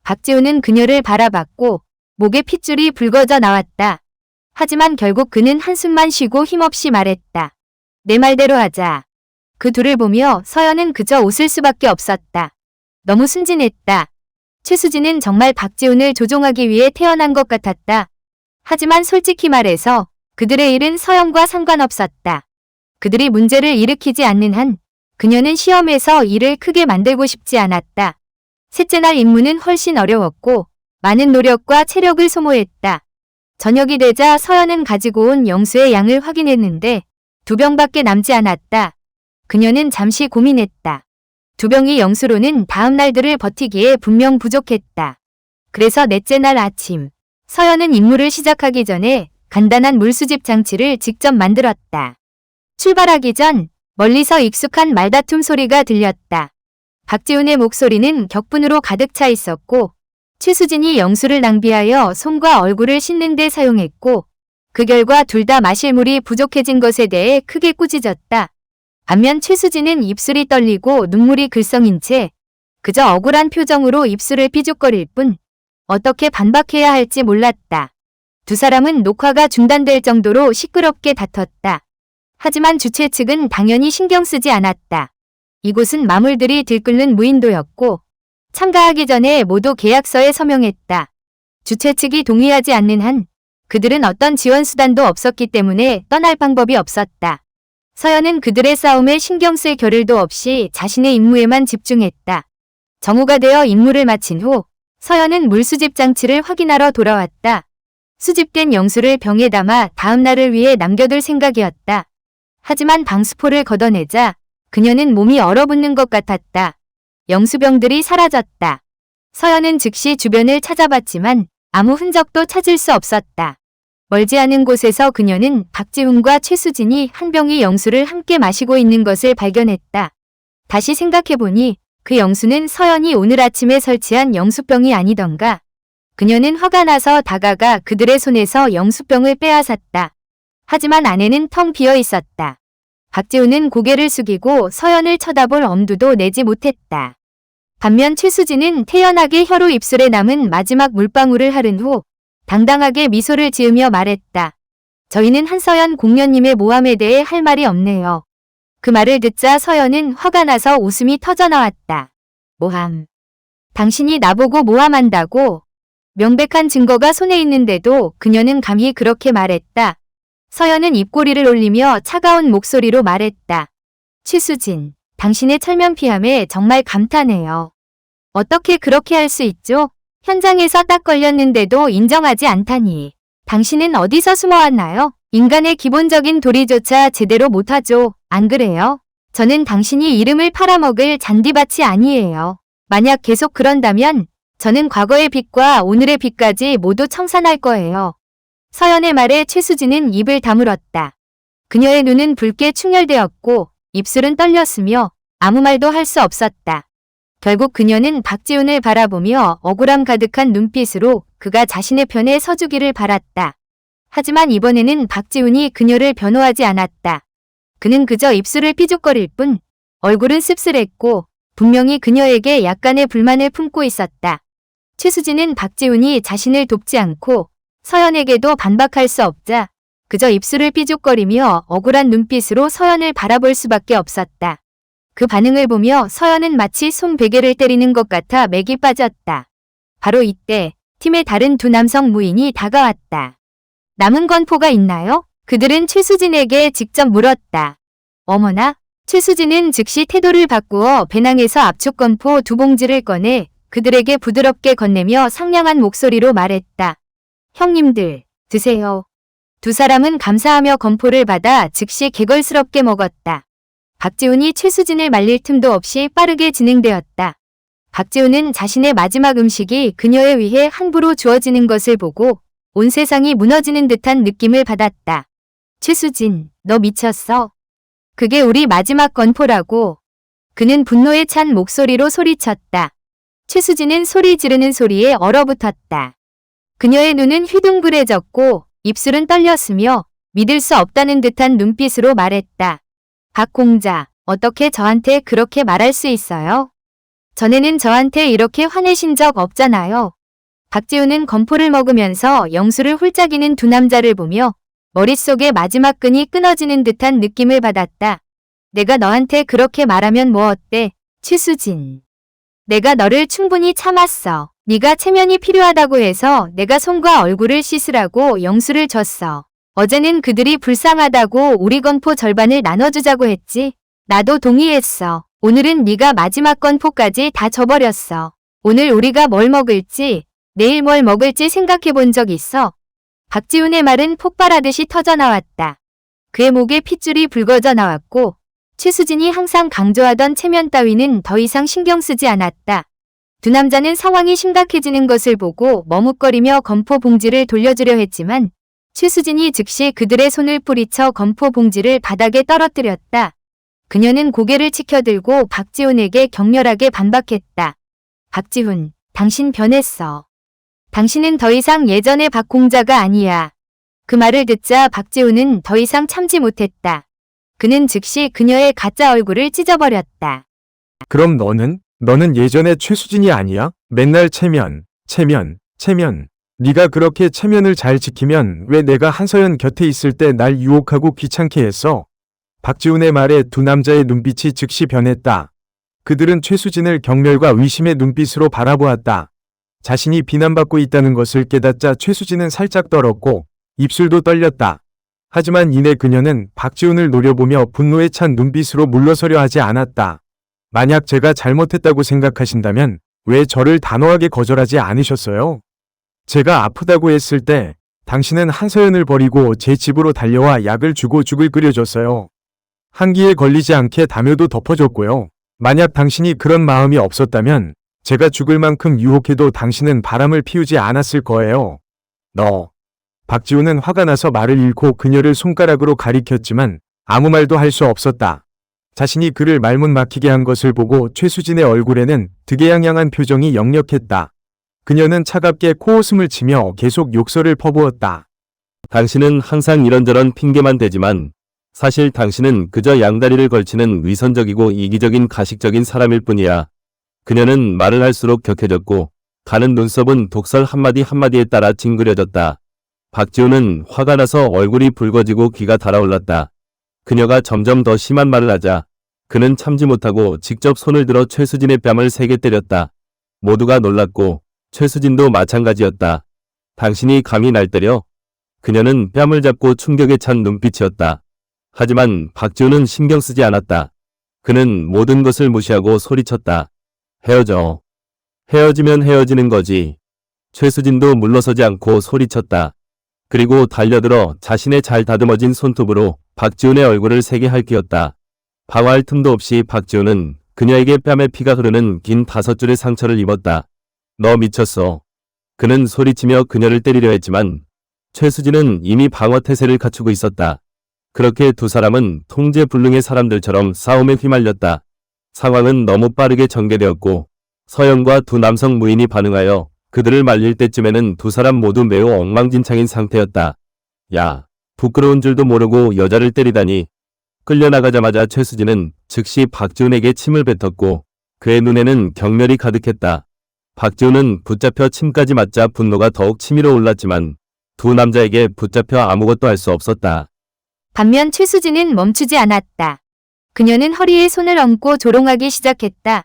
박지훈은 그녀를 바라봤고 목에 핏줄이 붉어져 나왔다. 하지만 결국 그는 한숨만 쉬고 힘없이 말했다. 내 말대로 하자. 그 둘을 보며 서연은 그저 웃을 수밖에 없었다. 너무 순진했다. 최수진은 정말 박지훈을 조종하기 위해 태어난 것 같았다. 하지만 솔직히 말해서 그들의 일은 서연과 상관없었다. 그들이 문제를 일으키지 않는 한 그녀는 시험에서 일을 크게 만들고 싶지 않았다. 셋째 날 임무는 훨씬 어려웠고 많은 노력과 체력을 소모했다. 저녁이 되자 서연은 가지고 온 영수의 양을 확인했는데 2병밖에 남지 않았다. 그녀는 잠시 고민했다. 2병의 영수로는 다음 날들을 버티기에 분명 부족했다. 그래서 넷째 날 아침, 서연은 임무를 시작하기 전에 간단한 물수집 장치를 직접 만들었다. 출발하기 전 멀리서 익숙한 말다툼 소리가 들렸다. 박지훈의 목소리는 격분으로 가득 차 있었고 최수진이 영수를 낭비하여 손과 얼굴을 씻는 데 사용했고 그 결과 둘 다 마실 물이 부족해진 것에 대해 크게 꾸짖었다. 반면 최수진은 입술이 떨리고 눈물이 글썽인 채 그저 억울한 표정으로 입술을 삐죽거릴 뿐 어떻게 반박해야 할지 몰랐다. 두 사람은 녹화가 중단될 정도로 시끄럽게 다퉜다. 하지만 주최 측은 당연히 신경 쓰지 않았다. 이곳은 마물들이 들끓는 무인도였고 참가하기 전에 모두 계약서에 서명했다. 주최 측이 동의하지 않는 한 그들은 어떤 지원 수단도 없었기 때문에 떠날 방법이 없었다. 서연은 그들의 싸움에 신경 쓸 겨를도 없이 자신의 임무에만 집중했다. 정오가 되어 임무를 마친 후 서연은 물수집 장치를 확인하러 돌아왔다. 수집된 영수를 병에 담아 다음 날을 위해 남겨둘 생각이었다. 하지만 방수포를 걷어내자 그녀는 몸이 얼어붙는 것 같았다. 영수병들이 사라졌다. 서연은 즉시 주변을 찾아봤지만 아무 흔적도 찾을 수 없었다. 멀지 않은 곳에서 그녀는 박지훈과 최수진이 한 병의 영수를 함께 마시고 있는 것을 발견했다. 다시 생각해보니 그 영수는 서연이 오늘 아침에 설치한 영수병이 아니던가. 그녀는 화가 나서 다가가 그들의 손에서 영수병을 빼앗았다. 하지만 안에는 텅 비어 있었다. 박지훈은 고개를 숙이고 서연을 쳐다볼 엄두도 내지 못했다. 반면 최수진은 태연하게 혀로 입술에 남은 마지막 물방울을 하른 후 당당하게 미소를 지으며 말했다. 저희는 한서연 공녀님의 모함에 대해 할 말이 없네요. 그 말을 듣자 서연은 화가 나서 웃음이 터져나왔다. 모함. 당신이 나보고 모함한다고? 명백한 증거가 손에 있는데도 그녀는 감히 그렇게 말했다. 서연은 입꼬리를 올리며 차가운 목소리로 말했다. 최수진, 당신의 철면피함에 정말 감탄해요. 어떻게 그렇게 할 수 있죠? 현장에서 딱 걸렸는데도 인정하지 않다니. 당신은 어디서 숨어왔나요? 인간의 기본적인 도리조차 제대로 못하죠. 안 그래요? 저는 당신이 이름을 팔아먹을 잔디밭이 아니에요. 만약 계속 그런다면 저는 과거의 빚과 오늘의 빚까지 모두 청산할 거예요. 서연의 말에 최수진은 입을 다물었다. 그녀의 눈은 붉게 충혈되었고 입술은 떨렸으며 아무 말도 할 수 없었다. 결국 그녀는 박지훈을 바라보며 억울함 가득한 눈빛으로 그가 자신의 편에 서주기를 바랐다. 하지만 이번에는 박지훈이 그녀를 변호하지 않았다. 그는 그저 입술을 삐죽거릴 뿐 얼굴은 씁쓸했고 분명히 그녀에게 약간의 불만을 품고 있었다. 최수진은 박지훈이 자신을 돕지 않고 서연에게도 반박할 수 없자 그저 입술을 삐죽거리며 억울한 눈빛으로 서연을 바라볼 수밖에 없었다. 그 반응을 보며 서연은 마치 송베개를 때리는 것 같아 맥이 빠졌다. 바로 이때 팀의 다른 두 남성 무인이 다가왔다. 남은 건포가 있나요? 그들은 최수진에게 직접 물었다. 어머나, 최수진은 즉시 태도를 바꾸어 배낭에서 압축 건포 두 봉지를 꺼내 그들에게 부드럽게 건네며 상냥한 목소리로 말했다. 형님들, 드세요. 두 사람은 감사하며 건포를 받아 즉시 개걸스럽게 먹었다. 박지훈이 최수진을 말릴 틈도 없이 빠르게 진행되었다. 박지훈은 자신의 마지막 음식이 그녀에 의해 함부로 주어지는 것을 보고 온 세상이 무너지는 듯한 느낌을 받았다. 최수진, 너 미쳤어? 그게 우리 마지막 건포라고. 그는 분노에 찬 목소리로 소리쳤다. 최수진은 소리 지르는 소리에 얼어붙었다. 그녀의 눈은 휘둥그레졌고 입술은 떨렸으며 믿을 수 없다는 듯한 눈빛으로 말했다. 박 공자, 어떻게 저한테 그렇게 말할 수 있어요? 전에는 저한테 이렇게 화내신 적 없잖아요. 박지훈은 건포를 먹으면서 영수를 홀짝이는 두 남자를 보며 머릿속에 마지막 끈이 끊어지는 듯한 느낌을 받았다. 내가 너한테 그렇게 말하면 뭐 어때? 최수진. 내가 너를 충분히 참았어. 네가 체면이 필요하다고 해서 내가 손과 얼굴을 씻으라고 영수를 줬어. 어제는 그들이 불쌍하다고 우리 건포 절반을 나눠주자고 했지. 나도 동의했어. 오늘은 네가 마지막 건포까지 다 줘버렸어. 오늘 우리가 뭘 먹을지, 내일 뭘 먹을지 생각해 본 적 있어? 박지훈의 말은 폭발하듯이 터져나왔다. 그의 목에 핏줄이 붉어져 나왔고 최수진이 항상 강조하던 체면 따위는 더 이상 신경 쓰지 않았다. 두 남자는 상황이 심각해지는 것을 보고 머뭇거리며 건포 봉지를 돌려주려 했지만 최수진이 즉시 그들의 손을 뿌리쳐 건포 봉지를 바닥에 떨어뜨렸다. 그녀는 고개를 치켜들고 박지훈에게 격렬하게 반박했다. 박지훈, 당신 변했어. 당신은 더 이상 예전의 박공자가 아니야. 그 말을 듣자 박지훈은 더 이상 참지 못했다. 그는 즉시 그녀의 가짜 얼굴을 찢어버렸다. 그럼 너는 예전의 최수진이 아니야? 맨날 체면. 네가 그렇게 체면을 잘 지키면 왜 내가 한서연 곁에 있을 때 날 유혹하고 귀찮게 했어? 박지훈의 말에 두 남자의 눈빛이 즉시 변했다. 그들은 최수진을 경멸과 의심의 눈빛으로 바라보았다. 자신이 비난받고 있다는 것을 깨닫자 최수진은 살짝 떨었고 입술도 떨렸다. 하지만 이내 그녀는 박지훈을 노려보며 분노에 찬 눈빛으로 물러서려 하지 않았다. 만약 제가 잘못했다고 생각하신다면 왜 저를 단호하게 거절하지 않으셨어요? 제가 아프다고 했을 때 당신은 한서연을 버리고 제 집으로 달려와 약을 주고 죽을 끓여줬어요. 한기에 걸리지 않게 담요도 덮어줬고요. 만약 당신이 그런 마음이 없었다면 제가 죽을 만큼 유혹해도 당신은 바람을 피우지 않았을 거예요. 너. 박지훈은 화가 나서 말을 잃고 그녀를 손가락으로 가리켰지만 아무 말도 할 수 없었다. 자신이 그를 말문 막히게 한 것을 보고 최수진의 얼굴에는 득의양양한 표정이 역력했다. 그녀는 차갑게 코웃음을 치며 계속 욕설을 퍼부었다. 당신은 항상 이런저런 핑계만 대지만 사실 당신은 그저 양다리를 걸치는 위선적이고 이기적인 가식적인 사람일 뿐이야. 그녀는 말을 할수록 격해졌고 가는 눈썹은 독설 한마디 한마디에 따라 징그려졌다. 박지훈은 화가 나서 얼굴이 붉어지고 귀가 달아올랐다. 그녀가 점점 더 심한 말을 하자 그는 참지 못하고 직접 손을 들어 최수진의 뺨을 세게 때렸다. 모두가 놀랐고 최수진도 마찬가지였다. 당신이 감히 날 때려? 그녀는 뺨을 잡고 충격에 찬 눈빛이었다. 하지만 박지훈은 신경 쓰지 않았다. 그는 모든 것을 무시하고 소리쳤다. 헤어져. 헤어지면 헤어지는 거지. 최수진도 물러서지 않고 소리쳤다. 그리고 달려들어 자신의 잘 다듬어진 손톱으로 박지훈의 얼굴을 세게 핥기었다. 방어할 틈도 없이 박지훈은 그녀에게 뺨에 피가 흐르는 긴 5줄의 상처를 입었다. 너 미쳤어. 그는 소리치며 그녀를 때리려 했지만 최수진은 이미 방어 태세를 갖추고 있었다. 그렇게 두 사람은 통제불능의 사람들처럼 싸움에 휘말렸다. 상황은 너무 빠르게 전개되었고 서영과 두 남성 무인이 반응하여 그들을 말릴 때쯤에는 두 사람 모두 매우 엉망진창인 상태였다. 야, 부끄러운 줄도 모르고 여자를 때리다니. 끌려나가자마자 최수진은 즉시 박지훈에게 침을 뱉었고 그의 눈에는 경멸이 가득했다. 박지훈은 붙잡혀 침까지 맞자 분노가 더욱 치밀어 올랐지만 두 남자에게 붙잡혀 아무것도 할 수 없었다. 반면 최수진은 멈추지 않았다. 그녀는 허리에 손을 얹고 조롱하기 시작했다.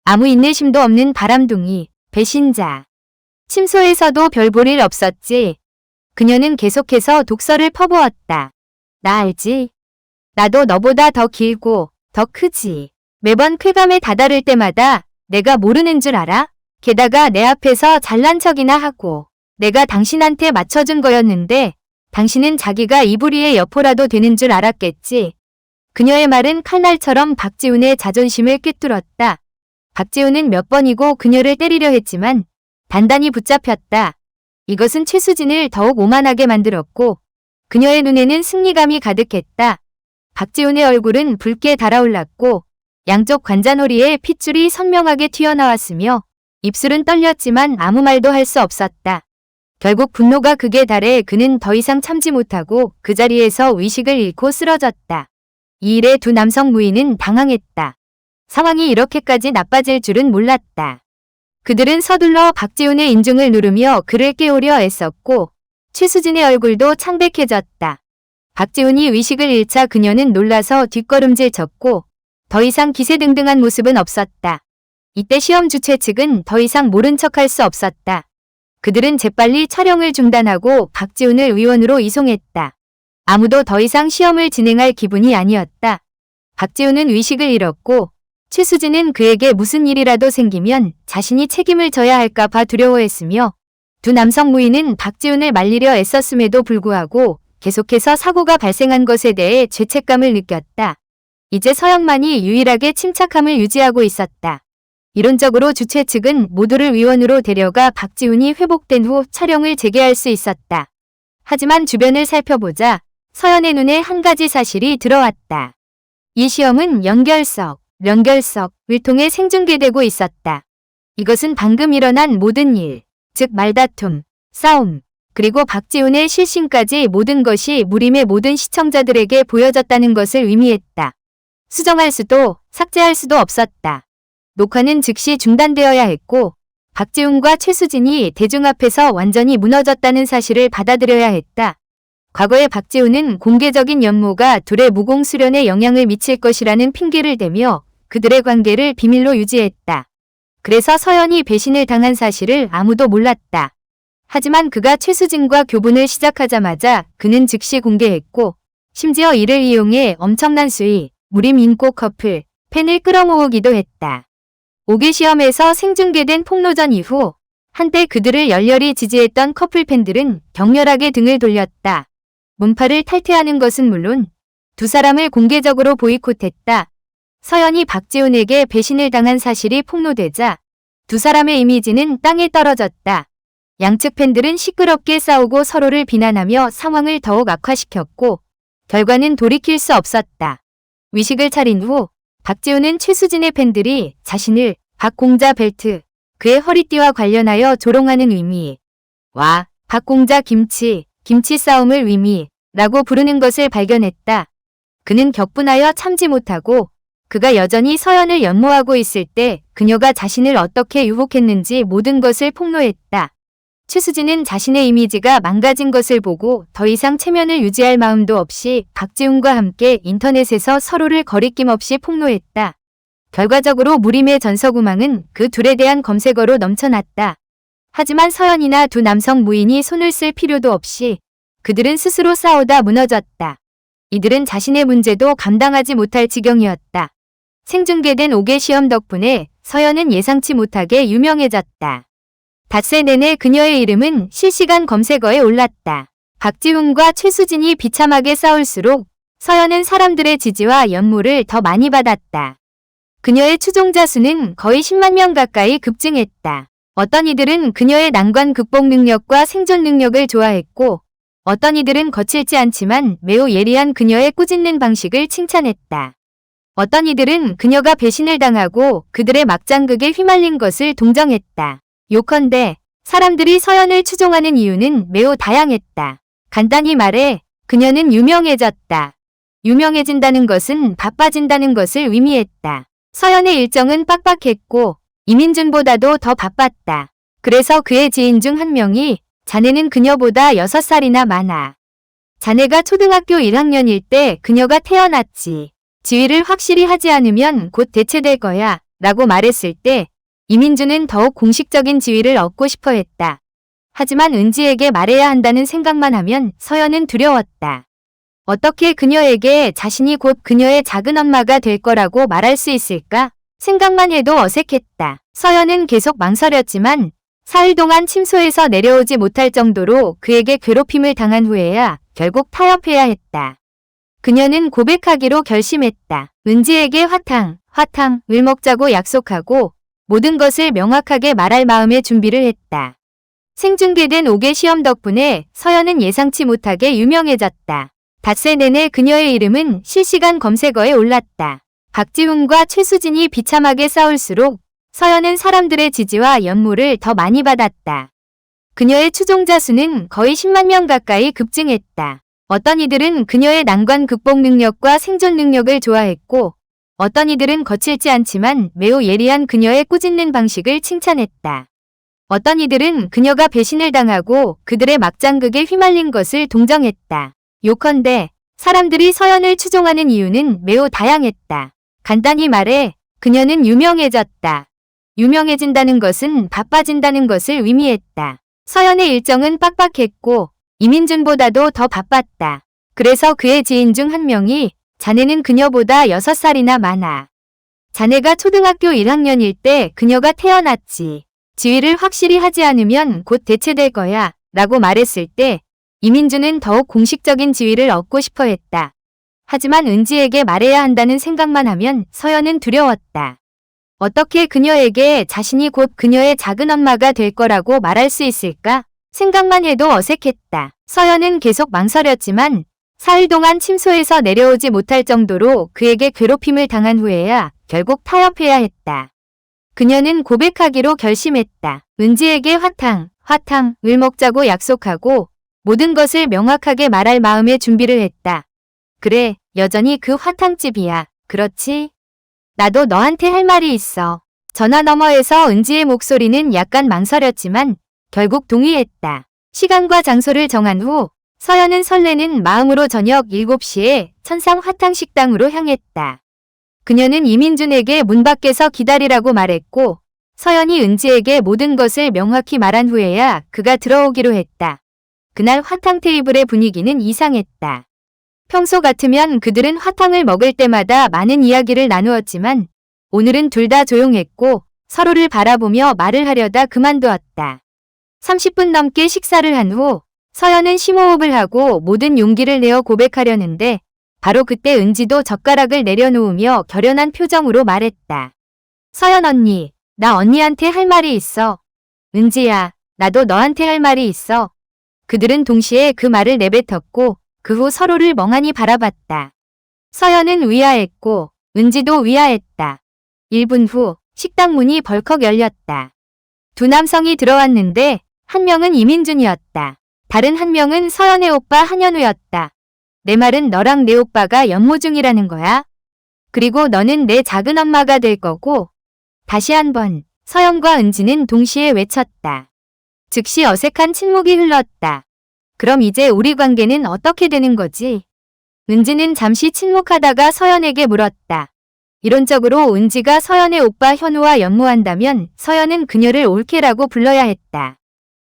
아무 인내심도 없는 바람둥이, 배신자. 침소에서도 별 볼 일 없었지. 그녀는 계속해서 독설을 퍼부었다. 나 알지? 나도 너보다 더 길고 더 크지. 매번 쾌감에 다다를 때마다 내가 모르는 줄 알아? 게다가 내 앞에서 잘난 척이나 하고 내가 당신한테 맞춰준 거였는데 당신은 자기가 이불이의 여포라도 되는 줄 알았겠지. 그녀의 말은 칼날처럼 박지훈의 자존심을 꿰뚫었다. 박지훈은 몇 번이고 그녀를 때리려 했지만 단단히 붙잡혔다. 이것은 최수진을 더욱 오만하게 만들었고 그녀의 눈에는 승리감이 가득했다. 박지훈의 얼굴은 붉게 달아올랐고 양쪽 관자놀이에 핏줄이 선명하게 튀어나왔으며 입술은 떨렸지만 아무 말도 할 수 없었다. 결국 분노가 극에 달해 그는 더 이상 참지 못하고 그 자리에서 의식을 잃고 쓰러졌다. 이 일에 두 남성 무인은 당황했다. 상황이 이렇게까지 나빠질 줄은 몰랐다. 그들은 서둘러 박지훈의 인중을 누르며 그를 깨우려 애썼고 최수진의 얼굴도 창백해졌다. 박지훈이 의식을 잃자 그녀는 놀라서 뒷걸음질 쳤고 더 이상 기세등등한 모습은 없었다. 이때 시험 주최 측은 더 이상 모른 척할 수 없었다. 그들은 재빨리 촬영을 중단하고 박지훈을 의원으로 이송했다. 아무도 더 이상 시험을 진행할 기분이 아니었다. 박지훈은 의식을 잃었고 최수진은 그에게 무슨 일이라도 생기면 자신이 책임을 져야 할까봐 두려워했으며 두 남성 무인은 박지훈을 말리려 애썼음에도 불구하고 계속해서 사고가 발생한 것에 대해 죄책감을 느꼈다. 이제 서영만이 유일하게 침착함을 유지하고 있었다. 이론적으로 주최 측은 모두를 의원으로 데려가 박지훈이 회복된 후 촬영을 재개할 수 있었다. 하지만 주변을 살펴보자 서연의 눈에 한 가지 사실이 들어왔다. 이 시험은 연결석을 통해 생중계되고 있었다. 이것은 방금 일어난 모든 일, 즉 말다툼, 싸움, 그리고 박지훈의 실신까지 모든 것이 무림의 모든 시청자들에게 보여졌다는 것을 의미했다. 수정할 수도 삭제할 수도 없었다. 녹화는 즉시 중단되어야 했고 박지훈과 최수진이 대중 앞에서 완전히 무너졌다는 사실을 받아들여야 했다. 과거에 박지훈은 공개적인 연모가 둘의 무공수련에 영향을 미칠 것이라는 핑계를 대며 그들의 관계를 비밀로 유지했다. 그래서 서연이 배신을 당한 사실을 아무도 몰랐다. 하지만 그가 최수진과 교분을 시작하자마자 그는 즉시 공개했고 심지어 이를 이용해 엄청난 수위, 무림 인고 커플, 팬을 끌어모으기도 했다. 5개 시험에서 생중계된 폭로전 이후 한때 그들을 열렬히 지지했던 커플 팬들은 격렬하게 등을 돌렸다. 문파를 탈퇴하는 것은 물론 두 사람을 공개적으로 보이콧했다. 서연이 박지훈에게 배신을 당한 사실이 폭로되자 두 사람의 이미지는 땅에 떨어졌다. 양측 팬들은 시끄럽게 싸우고 서로를 비난하며 상황을 더욱 악화시켰고 결과는 돌이킬 수 없었다. 위식을 차린 후 박지훈은 최수진의 팬들이 자신을 박공자 벨트, 그의 허리띠와 관련하여 조롱하는 의미와 박공자 김치 싸움을 의미라고 부르는 것을 발견했다. 그는 격분하여 참지 못하고 그가 여전히 서연을 연모하고 있을 때 그녀가 자신을 어떻게 유혹했는지 모든 것을 폭로했다. 최수진은 자신의 이미지가 망가진 것을 보고 더 이상 체면을 유지할 마음도 없이 박지훈과 함께 인터넷에서 서로를 거리낌 없이 폭로했다. 결과적으로 무림의 전서구망은 그 둘에 대한 검색어로 넘쳐났다. 하지만 서연이나 두 남성 무인이 손을 쓸 필요도 없이 그들은 스스로 싸우다 무너졌다. 이들은 자신의 문제도 감당하지 못할 지경이었다. 생중계된 5개 시험 덕분에 서연은 예상치 못하게 유명해졌다. 닷새 내내 그녀의 이름은 실시간 검색어에 올랐다. 박지훈과 최수진이 비참하게 싸울수록 서연은 사람들의 지지와 연모를 더 많이 받았다. 그녀의 추종자 수는 거의 10만 명 가까이 급증했다. 어떤 이들은 그녀의 난관 극복 능력과 생존 능력을 좋아했고 어떤 이들은 거칠지 않지만 매우 예리한 그녀의 꾸짖는 방식을 칭찬했다. 어떤 이들은 그녀가 배신을 당하고 그들의 막장극에 휘말린 것을 동정했다. 요컨대 사람들이 서연을 추종하는 이유는 매우 다양했다. 간단히 말해 그녀는 유명해졌다. 유명해진다는 것은 바빠진다는 것을 의미했다. 서연의 일정은 빡빡했고 이민준보다도 더 바빴다. 그래서 그의 지인 중 한 명이 자네는 그녀보다 6살이나 많아. 자네가 초등학교 1학년일 때 그녀가 태어났지. 지위를 확실히 하지 않으면 곧 대체될 거야 라고 말했을 때 이민준은 더욱 공식적인 지위를 얻고 싶어 했다. 하지만 은지에게 말해야 한다는 생각만 하면 서연은 두려웠다. 어떻게 그녀에게 자신이 곧 그녀의 작은 엄마가 될 거라고 말할 수 있을까? 생각만 해도 어색했다. 서연은 계속 망설였지만 사흘 동안 침소에서 내려오지 못할 정도로 그에게 괴롭힘을 당한 후에야 결국 타협해야 했다. 그녀는 고백하기로 결심했다. 은지에게 화탕을 먹자고 약속하고 모든 것을 명확하게 말할 마음의 준비를 했다. 생중계된 5개 시험 덕분에 서연은 예상치 못하게 유명해졌다. 닷새 내내 그녀의 이름은 실시간 검색어에 올랐다. 박지훈과 최수진이 비참하게 싸울수록 서연은 사람들의 지지와 연모를 더 많이 받았다. 그녀의 추종자 수는 거의 10만 명 가까이 급증했다. 어떤 이들은 그녀의 난관 극복 능력과 생존 능력을 좋아했고 어떤 이들은 거칠지 않지만 매우 예리한 그녀의 꾸짖는 방식을 칭찬했다. 어떤 이들은 그녀가 배신을 당하고 그들의 막장극에 휘말린 것을 동정했다. 요컨대 사람들이 서연을 추종하는 이유는 매우 다양했다. 간단히 말해 그녀는 유명해졌다. 유명해진다는 것은 바빠진다는 것을 의미했다. 서연의 일정은 빡빡했고 이민준보다도 더 바빴다. 그래서 그의 지인 중 한 명이 자네는 그녀보다 6살이나 많아. 자네가 초등학교 1학년일 때 그녀가 태어났지. 지위를 확실히 하지 않으면 곧 대체될 거야 라고 말했을 때 이민준은 더욱 공식적인 지위를 얻고 싶어 했다. 하지만 은지에게 말해야 한다는 생각만 하면 서연은 두려웠다. 어떻게 그녀에게 자신이 곧 그녀의 작은 엄마가 될 거라고 말할 수 있을까? 생각만 해도 어색했다. 서연은 계속 망설였지만 사흘 동안 침소에서 내려오지 못할 정도로 그에게 괴롭힘을 당한 후에야 결국 타협해야 했다. 그녀는 고백하기로 결심했다. 은지에게 화탕을 먹자고 약속하고 모든 것을 명확하게 말할 마음의 준비를 했다. 그래, 여전히 그 화탕집이야. 그렇지? 나도 너한테 할 말이 있어. 전화 너머에서 은지의 목소리는 약간 망설였지만 결국 동의했다. 시간과 장소를 정한 후 서연은 설레는 마음으로 저녁 7시에 천상 화탕식당으로 향했다. 그녀는 이민준에게 문 밖에서 기다리라고 말했고 서연이 은지에게 모든 것을 명확히 말한 후에야 그가 들어오기로 했다. 그날 화탕 테이블의 분위기는 이상했다. 평소 같으면 그들은 화탕을 먹을 때마다 많은 이야기를 나누었지만 오늘은 둘 다 조용했고 서로를 바라보며 말을 하려다 그만두었다. 30분 넘게 식사를 한 후 서연은 심호흡을 하고 모든 용기를 내어 고백하려는데 바로 그때 은지도 젓가락을 내려놓으며 결연한 표정으로 말했다. 서연 언니, 나 언니한테 할 말이 있어. 은지야, 나도 너한테 할 말이 있어. 그들은 동시에 그 말을 내뱉었고 그 후 서로를 멍하니 바라봤다. 서연은 위아했고 은지도 위아했다. 1분 후 식당 문이 벌컥 열렸다. 두 남성이 들어왔는데 한 명은 이민준이었다. 다른 한 명은 서연의 오빠 한현우였다. 내 말은 너랑 내 오빠가 연모 중이라는 거야. 그리고 너는 내 작은 엄마가 될 거고. 다시 한번 서연과 은지는 동시에 외쳤다. 즉시 어색한 침묵이 흘렀다. 그럼 이제 우리 관계는 어떻게 되는 거지? 은지는 잠시 침묵하다가 서연에게 물었다. 이론적으로 은지가 서연의 오빠 현우와 연모한다면 서연은 그녀를 올케라고 불러야 했다.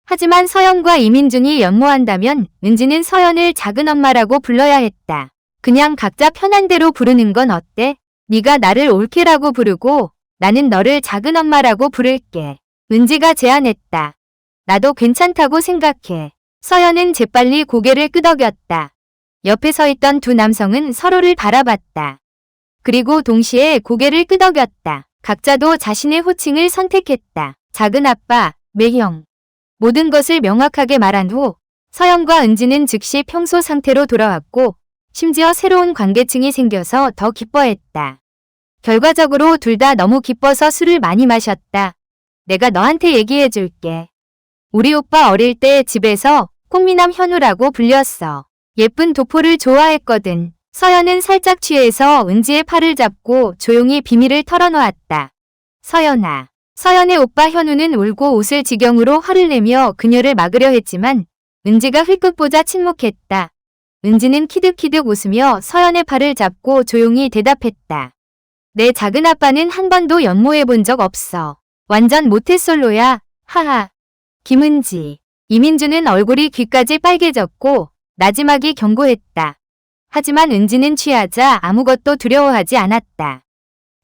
하지만 서연과 이민준이 연모한다면 은지는 서연을 작은 엄마라고 불러야 했다. 그냥 각자 편한 대로 부르는 건 어때? 네가 나를 올케라고 부르고 나는 너를 작은 엄마라고 부를게. 은지가 제안했다. 나도 괜찮다고 생각해. 서연은 재빨리 고개를 끄덕였다. 옆에 서 있던 두 남성은 서로를 바라봤다. 그리고 동시에 고개를 끄덕였다. 각자도 자신의 호칭을 선택했다. 작은 아빠, 매형. 모든 것을 명확하게 말한 후 서연과 은지는 즉시 평소 상태로 돌아왔고 심지어 새로운 관계층이 생겨서 더 기뻐했다. 결과적으로 둘 다 너무 기뻐서 술을 많이 마셨다. 내가 너한테 얘기해 줄게. 우리 오빠 어릴 때 집에서 꽃미남 현우라고 불렸어. 예쁜 도포를 좋아했거든. 서연은 살짝 취해서 은지의 팔을 잡고 조용히 비밀을 털어놓았다. 서연아. 서연의 오빠 현우는 울고 웃을 지경으로 화를 내며 그녀를 막으려 했지만 은지가 흘끗 보자 침묵했다. 은지는 키득키득 웃으며 서연의 팔을 잡고 조용히 대답했다. 내 작은 아빠는 한 번도 연모해 본 적 없어. 완전 모태솔로야. 하하. 김은지. 이민준은 얼굴이 귀까지 빨개졌고 나지막이 경고했다. 하지만 은지는 취하자 아무것도 두려워하지 않았다.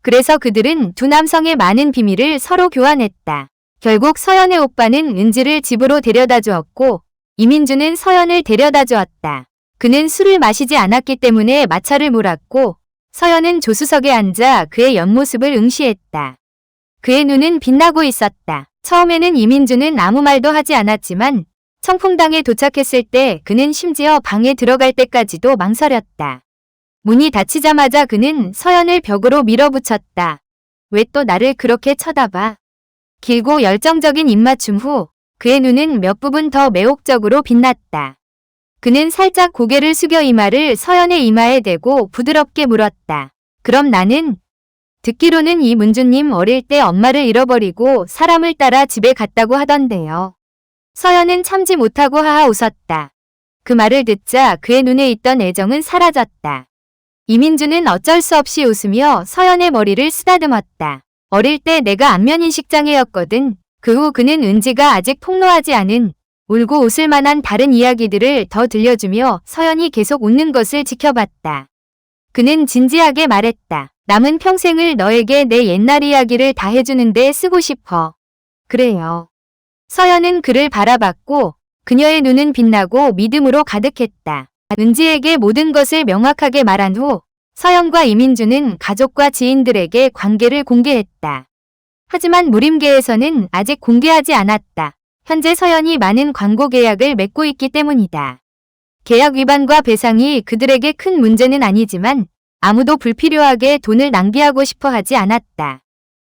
그래서 그들은 두 남성의 많은 비밀을 서로 교환했다. 결국 서연의 오빠는 은지를 집으로 데려다 주었고 이민준은 서연을 데려다 주었다. 그는 술을 마시지 않았기 때문에 마찰을 몰았고 서연은 조수석에 앉아 그의 옆모습을 응시했다. 그의 눈은 빛나고 있었다. 처음에는 이민준은 아무 말도 하지 않았지만 청풍당에 도착했을 때 그는 심지어 방에 들어갈 때까지도 망설였다. 문이 닫히자마자 그는 서연을 벽으로 밀어붙였다. 왜 또 나를 그렇게 쳐다봐? 길고 열정적인 입맞춤 후 그의 눈은 몇 부분 더 매혹적으로 빛났다. 그는 살짝 고개를 숙여 이마를 서연의 이마에 대고 부드럽게 물었다. 그럼 나는? 듣기로는 이문주님 어릴 때 엄마를 잃어버리고 사람을 따라 집에 갔다고 하던데요. 서연은 참지 못하고 하하 웃었다. 그 말을 듣자 그의 눈에 있던 애정은 사라졌다. 이민주는 어쩔 수 없이 웃으며 서연의 머리를 쓰다듬었다. 어릴 때 내가 안면인식장애였거든. 그 후 그는 은지가 아직 폭로하지 않은 울고 웃을 만한 다른 이야기들을 더 들려주며 서연이 계속 웃는 것을 지켜봤다. 그는 진지하게 말했다. 남은 평생을 너에게 내 옛날 이야기를 다 해주는데 쓰고 싶어. 그래요. 서연은 그를 바라봤고 그녀의 눈은 빛나고 믿음으로 가득했다. 은지에게 모든 것을 명확하게 말한 후 서연과 이민주는 가족과 지인들에게 관계를 공개했다. 하지만 무림계에서는 아직 공개하지 않았다. 현재 서연이 많은 광고 계약을 맺고 있기 때문이다. 계약 위반과 배상이 그들에게 큰 문제는 아니지만 아무도 불필요하게 돈을 낭비하고 싶어 하지 않았다.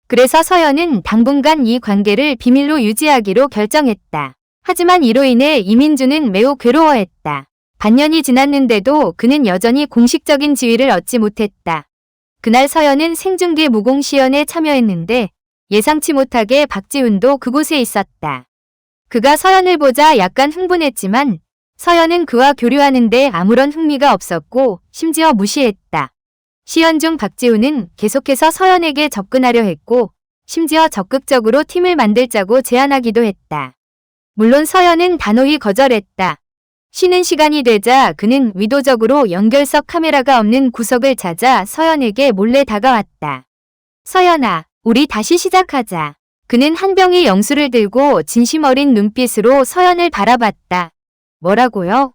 그래서 서연은 당분간 이 관계를 비밀로 유지하기로 결정했다. 하지만 이로 인해 이민주는 매우 괴로워했다. 반년이 지났는데도 그는 여전히 공식적인 지위를 얻지 못했다. 그날 서연은 생중계 무공시연에 참여했는데 예상치 못하게 박지훈도 그곳에 있었다. 그가 서연을 보자 약간 흥분했지만 서연은 그와 교류하는데 아무런 흥미가 없었고 심지어 무시했다. 시연 중 박지우는 계속해서 서연에게 접근하려 했고 심지어 적극적으로 팀을 만들자고 제안하기도 했다. 물론 서연은 단호히 거절했다. 쉬는 시간이 되자 그는 의도적으로 연결석 카메라가 없는 구석을 찾아 서연에게 몰래 다가왔다. 서연아, 우리 다시 시작하자. 그는 한 병의 영수를 들고 진심 어린 눈빛으로 서연을 바라봤다. 뭐라고요?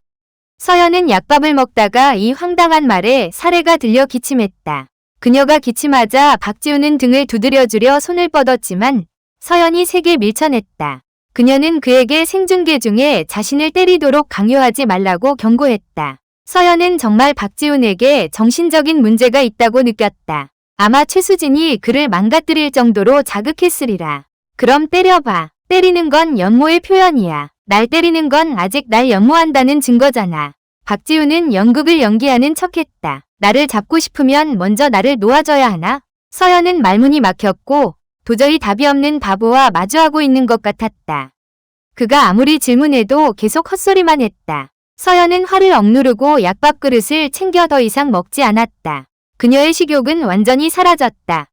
서연은 약밥을 먹다가 이 황당한 말에 사례가 들려 기침했다. 그녀가 기침하자 박지우는 등을 두드려주려 손을 뻗었지만 서연이 세게 밀쳐냈다. 그녀는 그에게 생중계 중에 자신을 때리도록 강요하지 말라고 경고했다. 서연은 정말 박지훈에게 정신적인 문제가 있다고 느꼈다. 아마 최수진이 그를 망가뜨릴 정도로 자극했으리라. 그럼 때려봐. 때리는 건 연모의 표현이야. 날 때리는 건 아직 날 연모한다는 증거잖아. 박지훈은 연극을 연기하는 척했다. 나를 잡고 싶으면 먼저 나를 놓아줘야 하나? 서연은 말문이 막혔고 도저히 답이 없는 바보와 마주하고 있는 것 같았다. 그가 아무리 질문해도 계속 헛소리만 했다. 서연은 화를 억누르고 약밥 그릇을 챙겨 더 이상 먹지 않았다. 그녀의 식욕은 완전히 사라졌다.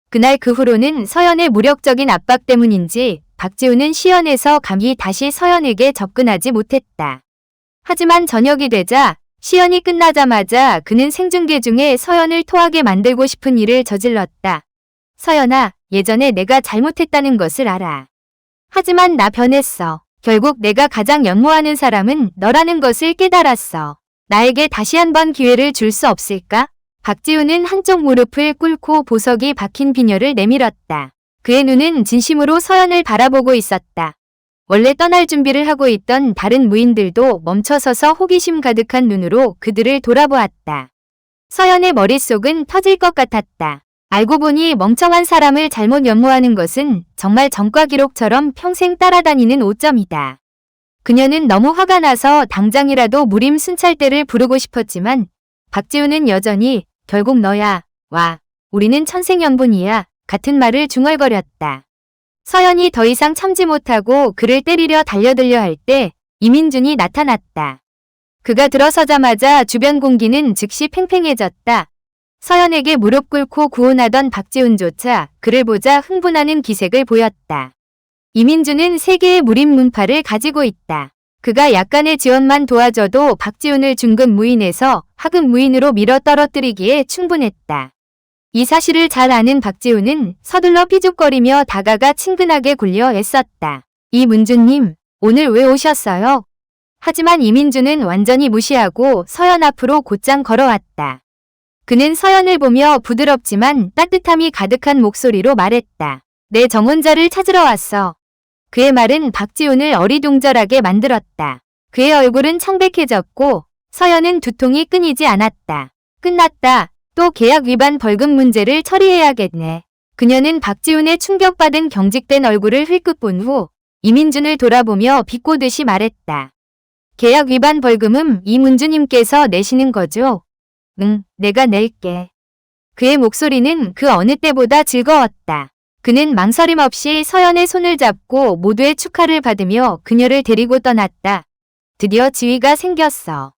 그날 그 후로는 서연의 무력적인 압박 때문인지 박지우는 시연에서 감히 다시 서연에게 접근하지 못했다. 하지만 저녁이 되자 시연이 끝나자마자 그는 생중계 중에 서연을 토하게 만들고 싶은 일을 저질렀다. 서연아, 예전에 내가 잘못했다는 것을 알아. 하지만 나 변했어. 결국 내가 가장 연모하는 사람은 너라는 것을 깨달았어. 나에게 다시 한번 기회를 줄 수 없을까? 박지우는 한쪽 무릎을 꿇고 보석이 박힌 비녀를 내밀었다. 그의 눈은 진심으로 서연을 바라보고 있었다. 원래 떠날 준비를 하고 있던 다른 무인들도 멈춰서서 호기심 가득한 눈으로 그들을 돌아보았다. 서연의 머릿속은 터질 것 같았다. 알고 보니 멍청한 사람을 잘못 연모하는 것은 정말 전과 기록처럼 평생 따라다니는 오점이다. 그녀는 너무 화가 나서 당장이라도 무림 순찰대를 부르고 싶었지만 박지우는 여전히 결국 너야, 와, 우리는 천생연분이야 같은 말을 중얼거렸다. 서연이 더 이상 참지 못하고 그를 때리려 달려들려 할 때 이민준이 나타났다. 그가 들어서자마자 주변 공기는 즉시 팽팽해졌다. 서연에게 무릎 꿇고 구혼하던 박지훈조차 그를 보자 흥분하는 기색을 보였다. 이민준은 3개의 무림 문파를 가지고 있다. 그가 약간의 지원만 도와줘도 박지훈을 중급 무인에서 하급 무인으로 밀어 떨어뜨리기에 충분했다. 이 사실을 잘 아는 박지훈은 서둘러 삐죽거리며 다가가 친근하게 굴려 애썼다. 이문준님, 오늘 왜 오셨어요? 하지만 이민준은 완전히 무시하고 서연 앞으로 곧장 걸어왔다. 그는 서연을 보며 부드럽지만 따뜻함이 가득한 목소리로 말했다. 내 정혼자를 찾으러 왔어. 그의 말은 박지훈을 어리둥절하게 만들었다. 그의 얼굴은 창백해졌고 서연은 두통이 끊이지 않았다. 끝났다. 또 계약 위반 벌금 문제를 처리해야겠네. 그녀는 박지훈의 충격받은 경직된 얼굴을 힐끗 본 후 이민준을 돌아보며 비꼬듯이 말했다. 계약 위반 벌금은 이문주님께서 내시는 거죠? 응, 내가 낼게. 그의 목소리는 그 어느 때보다 즐거웠다. 그는 망설임 없이 서연의 손을 잡고 모두의 축하를 받으며 그녀를 데리고 떠났다. 드디어 지위가 생겼어.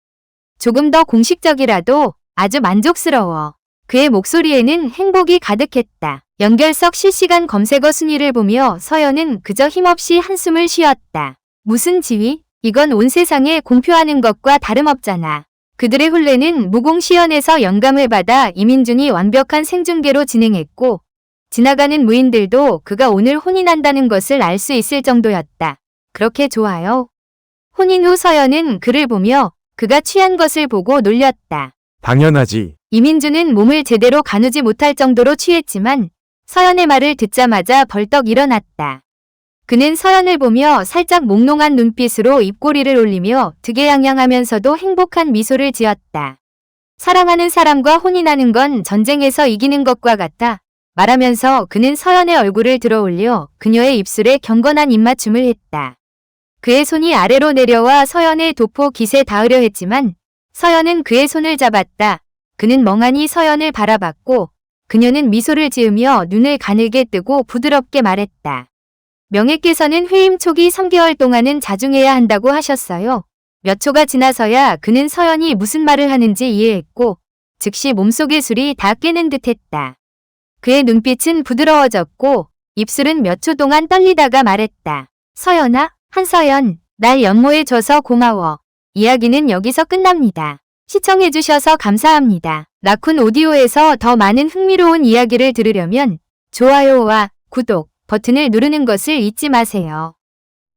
조금 더 공식적이라도 아주 만족스러워. 그의 목소리에는 행복이 가득했다. 연결석 실시간 검색어 순위를 보며 서연은 그저 힘없이 한숨을 쉬었다. 무슨 지위? 이건 온 세상에 공표하는 것과 다름없잖아. 그들의 혼례는 무공시연에서 영감을 받아 이민준이 완벽한 생중계로 진행했고 지나가는 무인들도 그가 오늘 혼인한다는 것을 알 수 있을 정도였다. 그렇게 좋아요. 혼인 후 서연은 그를 보며 그가 취한 것을 보고 놀렸다. 당연하지. 이민준은 몸을 제대로 가누지 못할 정도로 취했지만 서연의 말을 듣자마자 벌떡 일어났다. 그는 서연을 보며 살짝 몽롱한 눈빛으로 입꼬리를 올리며 득에양양하면서도 행복한 미소를 지었다. 사랑하는 사람과 혼인하는 건 전쟁에서 이기는 것과 같아. 말하면서 그는 서연의 얼굴을 들어올려 그녀의 입술에 경건한 입맞춤을 했다. 그의 손이 아래로 내려와 서연의 도포 깃에 닿으려 했지만 서연은 그의 손을 잡았다. 그는 멍하니 서연을 바라봤고 그녀는 미소를 지으며 눈을 가늘게 뜨고 부드럽게 말했다. 명예께서는 회임 초기 3개월 동안은 자중해야 한다고 하셨어요. 몇 초가 지나서야 그는 서연이 무슨 말을 하는지 이해했고 즉시 몸속의 술이 다 깨는 듯했다. 그의 눈빛은 부드러워졌고 입술은 몇 초 동안 떨리다가 말했다. 서연아, 한서연, 날 연모해줘서 고마워. 이야기는 여기서 끝납니다. 시청해주셔서 감사합니다. 라쿤 오디오에서 더 많은 흥미로운 이야기를 들으려면 좋아요와 구독 버튼을 누르는 것을 잊지 마세요.